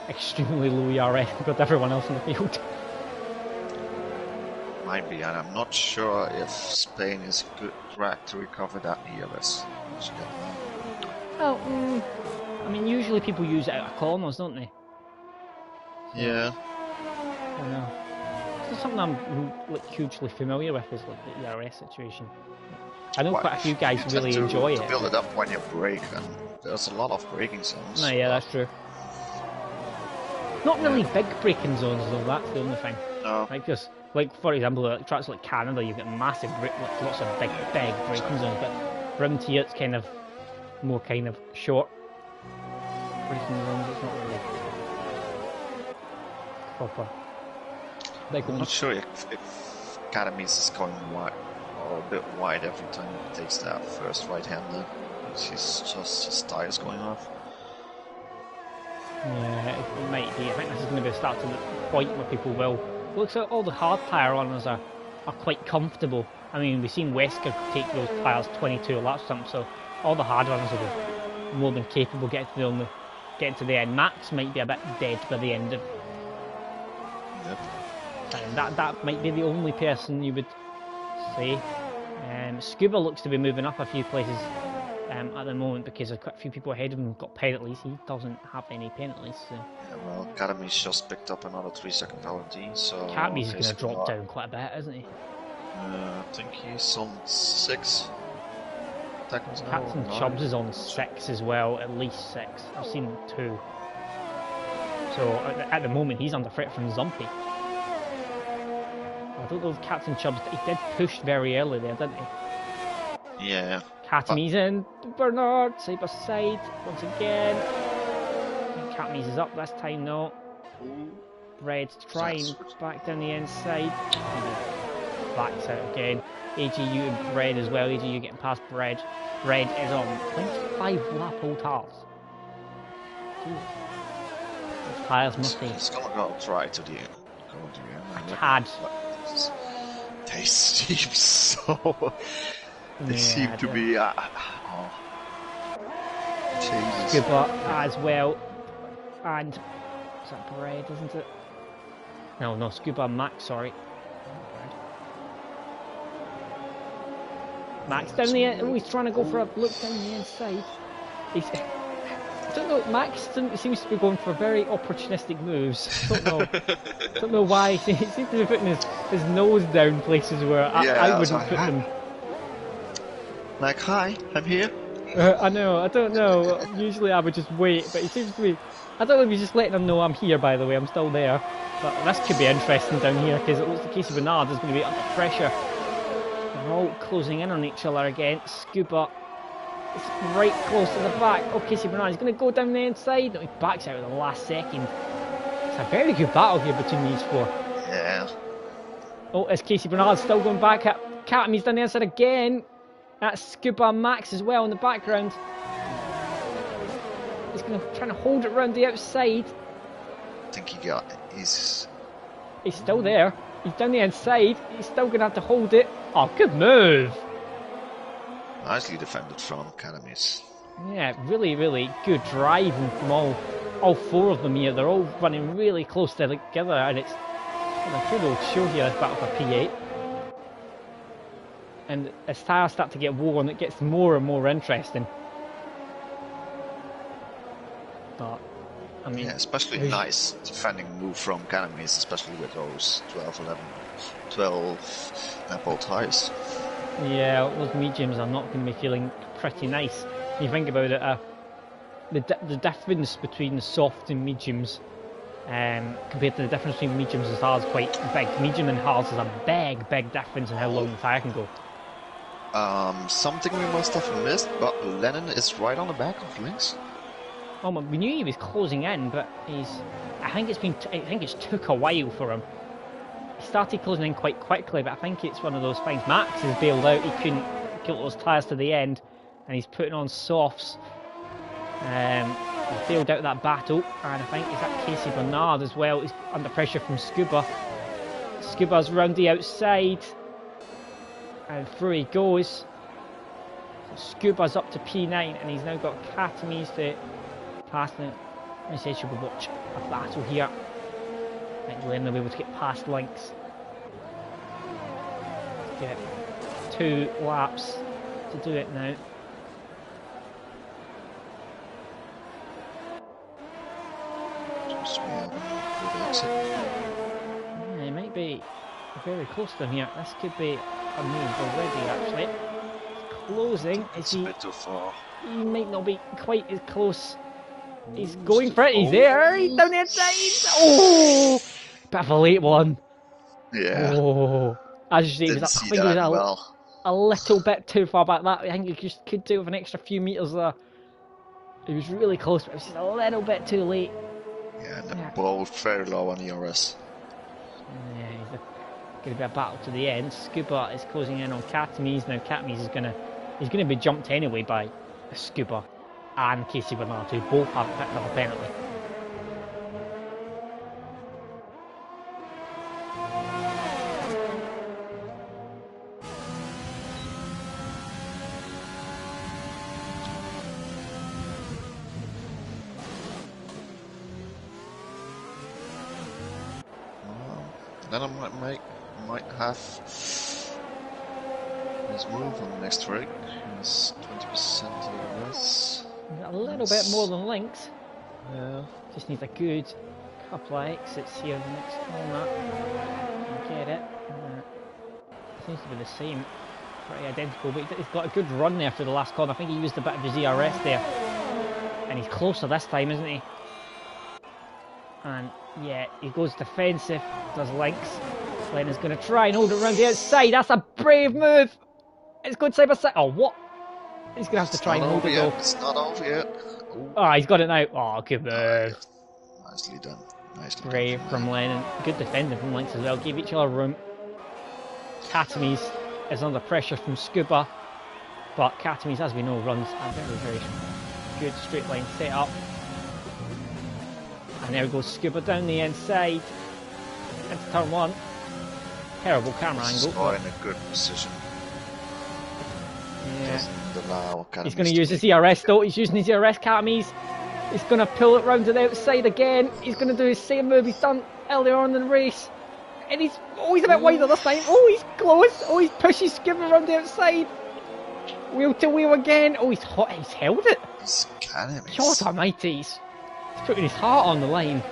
extremely low ERS compared to everyone else in the field. Might be, and I'm not sure if Spain is a good track to recover that ERS. Well, I mean, usually people use it out of corners, don't they? Yeah. I don't know. It's something I'm like hugely familiar with, is like the ERS situation. I know quite a few guys really enjoy it. To build it up when you brake, and there's a lot of braking zones. No, yeah, that's true. Not really big braking zones though. That's the only thing. No. Like just like for example, like tracks like Canada, you get massive, lots of big braking zones. But around here, it's kind of more kind of short braking zones. It's not really proper. I'm not sure if Academies is going wide or a bit wide every time he takes that first right-hander. His tires going off. Yeah, it might be. I think this is going to be a start to the point where people will. It looks like all the hard tyre runners are quite comfortable. I mean, we've seen Wesker take those tyres 22 laps or something, so all the hard runners will be more than capable getting to the end. Max might be a bit dead by the end of. Yep. That might be the only person you would say. Scuba looks to be moving up a few places at the moment because there's quite a few people ahead of him who've got penalties. He doesn't have any penalties. So. Yeah, well, Academy's just picked up another 3-second penalty, so... Academy's going to drop down quite a bit, isn't he? I think he's on 6 seconds now. Captain Chubbs is on 6 as well, at least 6. I've seen 2. So at the moment he's under threat from Zumpy. I don't know if Captain Chubbs, he did push very early there, didn't he? Yeah. Catamese in, Bernard, side by side, once again. Catamese is up this time though. Red trying back down the inside. Backs out again. AGU and Bread as well, AGU getting past Bread. Bread is on 25 lap old tires. Those tyres must be. It's gonna go try to the end. A tad. They seem so. They seem to be. Scuba as well, and is that Bread, isn't it? No, Scuba Max. Sorry. Max down the end. Oh, he's trying to go for a look down the inside. I don't know. Max seems to be going for very opportunistic moves. Don't know why. He seems to be putting his nose down places where I wouldn't put them. Like, hi, I'm here. I know. I don't know. Usually I would just wait, but he seems to be. I don't know if he's just letting them know I'm here. By the way, I'm still there. But this could be interesting down here because it looks like Casey Bernard is going to be under pressure. They're all closing in on each other again. Scuba is right close to the back. Oh, Casey Bernard is going to go down the inside. No, he backs out at the last second. It's a very good battle here between these four. Yeah. Oh, is Casey Bernard still going back at Catamese down the inside again? That's Scuba Max as well in the background. He's going to try to hold it around the outside. I think he's still there. He's down the inside. He's still going to have to hold it. Oh, good move. Nicely defended from Academies. Yeah, really, really good driving from all four of them here. They're all running really close together, and it's a good old show here, this battle for P8. And as tyres start to get worn, it gets more and more interesting. But, I mean... Yeah, especially nice defending move from Academies, especially with those 12 Apple tyres. Yeah, those mediums are not going to be feeling pretty nice. When you think about it, the difference between the soft and mediums compared to the difference between mediums and hards is quite big. Medium and hards is a big difference in how long the tyre can go. Something we must have missed, but Lennon is right on the back of Lynx. Oh, we knew he was closing in, but I think it's took a while for him. He started closing in quite quickly, but I think it's one of those things. Max has bailed out. He couldn't get those tyres to the end, and he's putting on softs. He's bailed out that battle, and I think it's that Casey Bernard as well. He's under pressure from Scuba. Scuba's round the outside. And through he goes. So Scuba's up to P9, and he's now got Catamies to pass the insatiable watch a battle here. I think Glenn will be able to get past Lynx. Get 2 laps to do it now. Yeah, he might be very close to him here. This could be a move already, actually. Closing. It's a bit too far. He might not be quite as close. He's going for it. He's there. He's down the inside. Oh, bit of a late one. Yeah. Oh, as you say, I think it was a little bit too far back. That I think you just could do with an extra few meters there. It was really close, but it was just a little bit too late. Yeah, and they're both very low on ERS. Yeah, it's going to be a battle to the end. Scuba is closing in on Catamies. Now Catamies is going to be jumped anyway by Scuba and Casey Bernard, who both have picked up a penalty. Then I might have his move on the next rig. He's 20% ERS. A little bit more than Lynx. Yeah. Just needs a good couple of exits here in the next corner. And get it. Seems to be the same. Pretty identical, but he's got a good run there for the last corner. I think he used a bit of his ERS there. And he's closer this time, isn't he? And yeah, he goes defensive, does Lynx. Lennon's going to try and hold it around the outside. That's a brave move. It's good side by side. Oh, what? He's going to have to try and hold it though. It's not over yet. Ooh. Oh, he's got it now. Oh, good move. Nicely done. Brave from Lennon. Good defending from Lynx as well. Gave each other room. Catamies is under pressure from Scuba. But Catamies, as we know, runs a very, very good straight line setup. And there goes Scuba down the inside into turn 1. Terrible camera angle. Not in a good position. Yeah. Allow he's going to use his ERS though. He's using his ERS, Catamies. He's going to pull it round to the outside again. He's going to do his same move he's done earlier on in the race. And he's a bit wider this time. Oh, he's close. Oh, he's pushes Scuba around the outside. Wheel to wheel again. Oh, he's hot. He's held it. He's Catamies. God almighty. He's putting his heart on the line.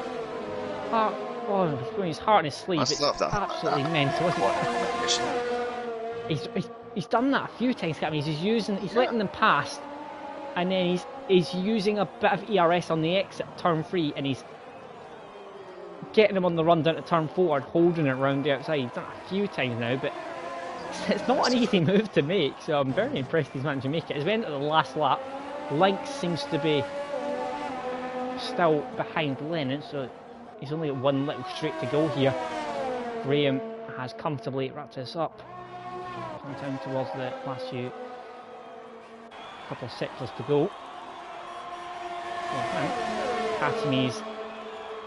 Oh, he's putting his heart in his sleeve. It's absolutely mental, isn't it? He's done that a few times, Catamies. He's letting them pass, and then he's using a bit of ERS on the exit, turn 3, and he's getting them on the run down to turn 4 and holding it round the outside. He's done it a few times now, but it's not an easy move to make, so I'm very impressed he's managed to make it. As we enter the last lap, Lynx seems to be still behind Lennon, so he's only got one little straight to go here. Graham has comfortably wrapped this up. Come down towards the last few couple of sectors to go. Catamies,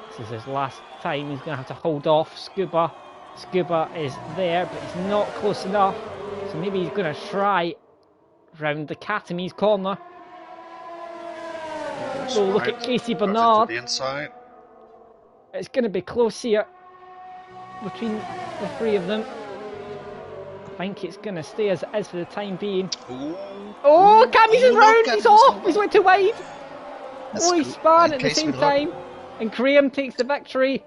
this is his last time. He's going to have to hold off Scuba. Scuba is there, but he's not close enough. So maybe he's going to try round the Catamies corner. So look at Casey Bernard. It's going to be close here between the three of them. I think it's going to stay as it is for the time being. Ooh. Oh, Catamies is round. He's off. He's went too wide. He spun at the same time. And Graham takes the victory.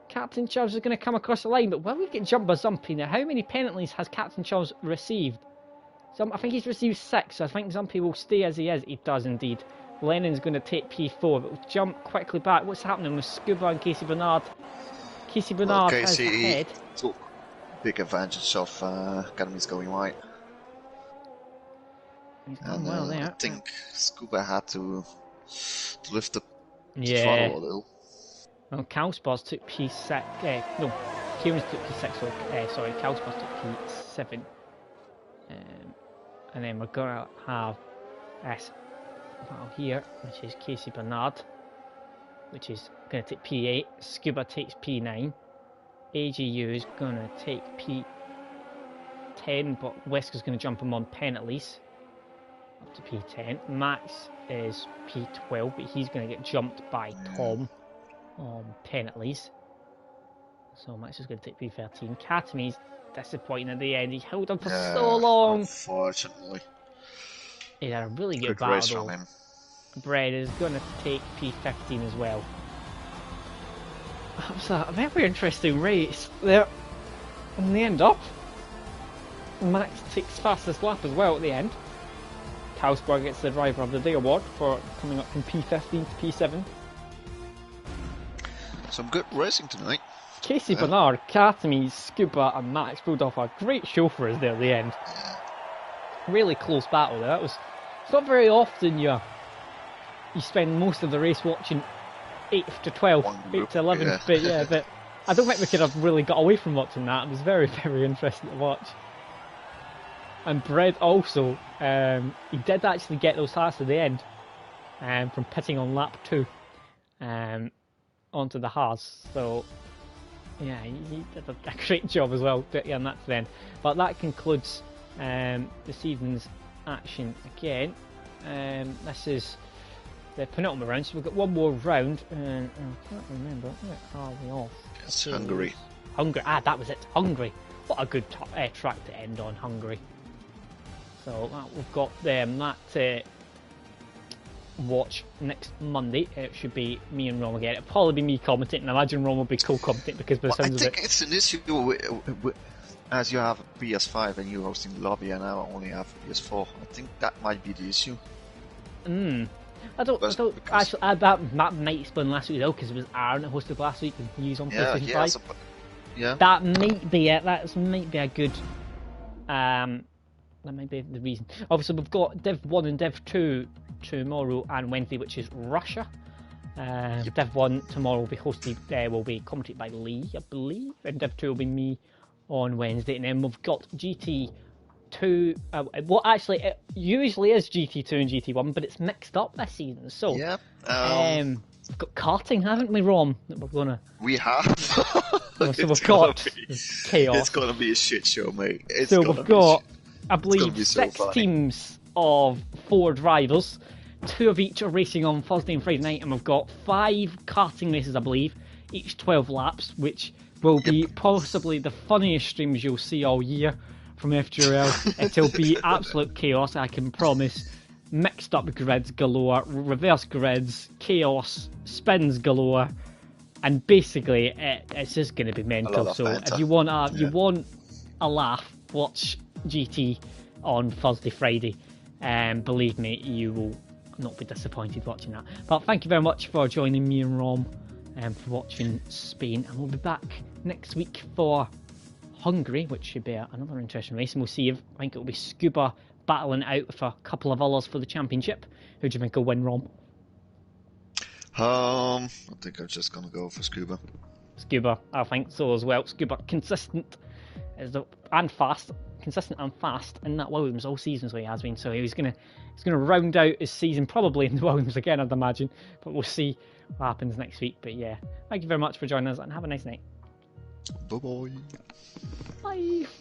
Captain Chubbs is going to come across the line. But will we get jumped by Zumpy now? How many penalties has Captain Chubbs received? I think he's received 6. So I think Zumpy will stay as he is. He does indeed. Lennon's going to take P4, but we'll jump quickly back. What's happening with Scuba and Casey Bernard? Casey Bernard is ahead. Took big advantage of Catamies going wide. He's done well there. I think Scuba had to lift the throttle a little. Well, Calspars took P6. No, Kieran's took P6. Sorry, Calspars took P7. And then we're going to have this battle here, which is Casey Bernard, which is going to take P8. Scuba takes P9. AGU is going to take P10. 10, but Wesker's going to jump him on penalties up to P10. Max is P12, but he's going to get jumped by Tom on penalties. So Max is going to take P13. Katami's disappointing at the end. He held on for so long. Unfortunately. He had a really good battle. From him. Bread is going to take P15 as well. That was a very interesting race there. And they end up. Max takes fastest lap as well at the end. Kausberg gets the Driver of the Day award for coming up from P15 to P7. Some good racing tonight. Casey Bernard, Katami, Scuba and Max pulled off a great show for us there at the end. Really close battle there. It's not very often you spend most of the race watching 8 to 12, 8 to 11, but I don't think we could have really got away from watching that. It was very, very interesting to watch. And Brett also, he did actually get those tires to the end from pitting on lap 2 onto the Haas. So, yeah, he did a great job as well getting that to the end. But that concludes this evening's action again. This is the penultimate round, so we've got one more round, and I can't remember, where are we off? It's Hungary. Hungary, that was it, Hungary. What a good track to end on, Hungary. So we've got that watch next Monday. It should be me and Rom again. It'll probably be me commentating. I imagine Rom will be co-commentating because by the sounds of it... I think it's an issue as you have a PS5 and you're hosting the lobby and I only have PS4. I think that might be the issue. I don't actually. That might explain last week though, because it was Aaron that hosted last week and he was on PlayStation 5. Yeah. That might be it. That might be a good. That might be the reason. Obviously, we've got Div 1 and Div 2 tomorrow and Wednesday, which is Russia. Div 1 tomorrow will be commentated by Lee, I believe, and Div 2 will be me on Wednesday, and then we've got GT2. Actually, it usually is GT2 and GT1, but it's mixed up this season. So, we've got karting, haven't we, Rom? We have. So we've got chaos. It's gonna be a shit show, mate. We've got, I believe, 6 teams of 4 drivers. 2 of each are racing on Thursday and Friday night, and we've got 5 karting races, I believe, each 12 laps, which will be possibly the funniest streams you'll see all year from FTRL. It'll be absolute chaos, I can promise. Mixed up grids galore, reverse grids, chaos, spins galore, and basically it's just going to be mental. So if you want a laugh, watch GT on Thursday, Friday, and believe me, you will not be disappointed watching that. But thank you very much for joining me and Rom for watching Spain, and we'll be back next week for Hungary, which should be another interesting race, and we'll see if I think it'll be Scuba battling out with a couple of others for the championship. Who do you think will win, Rom? I think I'm just gonna go for Scuba. Scuba, I think so as well. Scuba consistent and fast in that Williams all season, so he has been. So he's gonna round out his season probably in the Williams again, I'd imagine. But we'll see what happens next week. But yeah, thank you very much for joining us and have a nice night. Bye bye. Bye.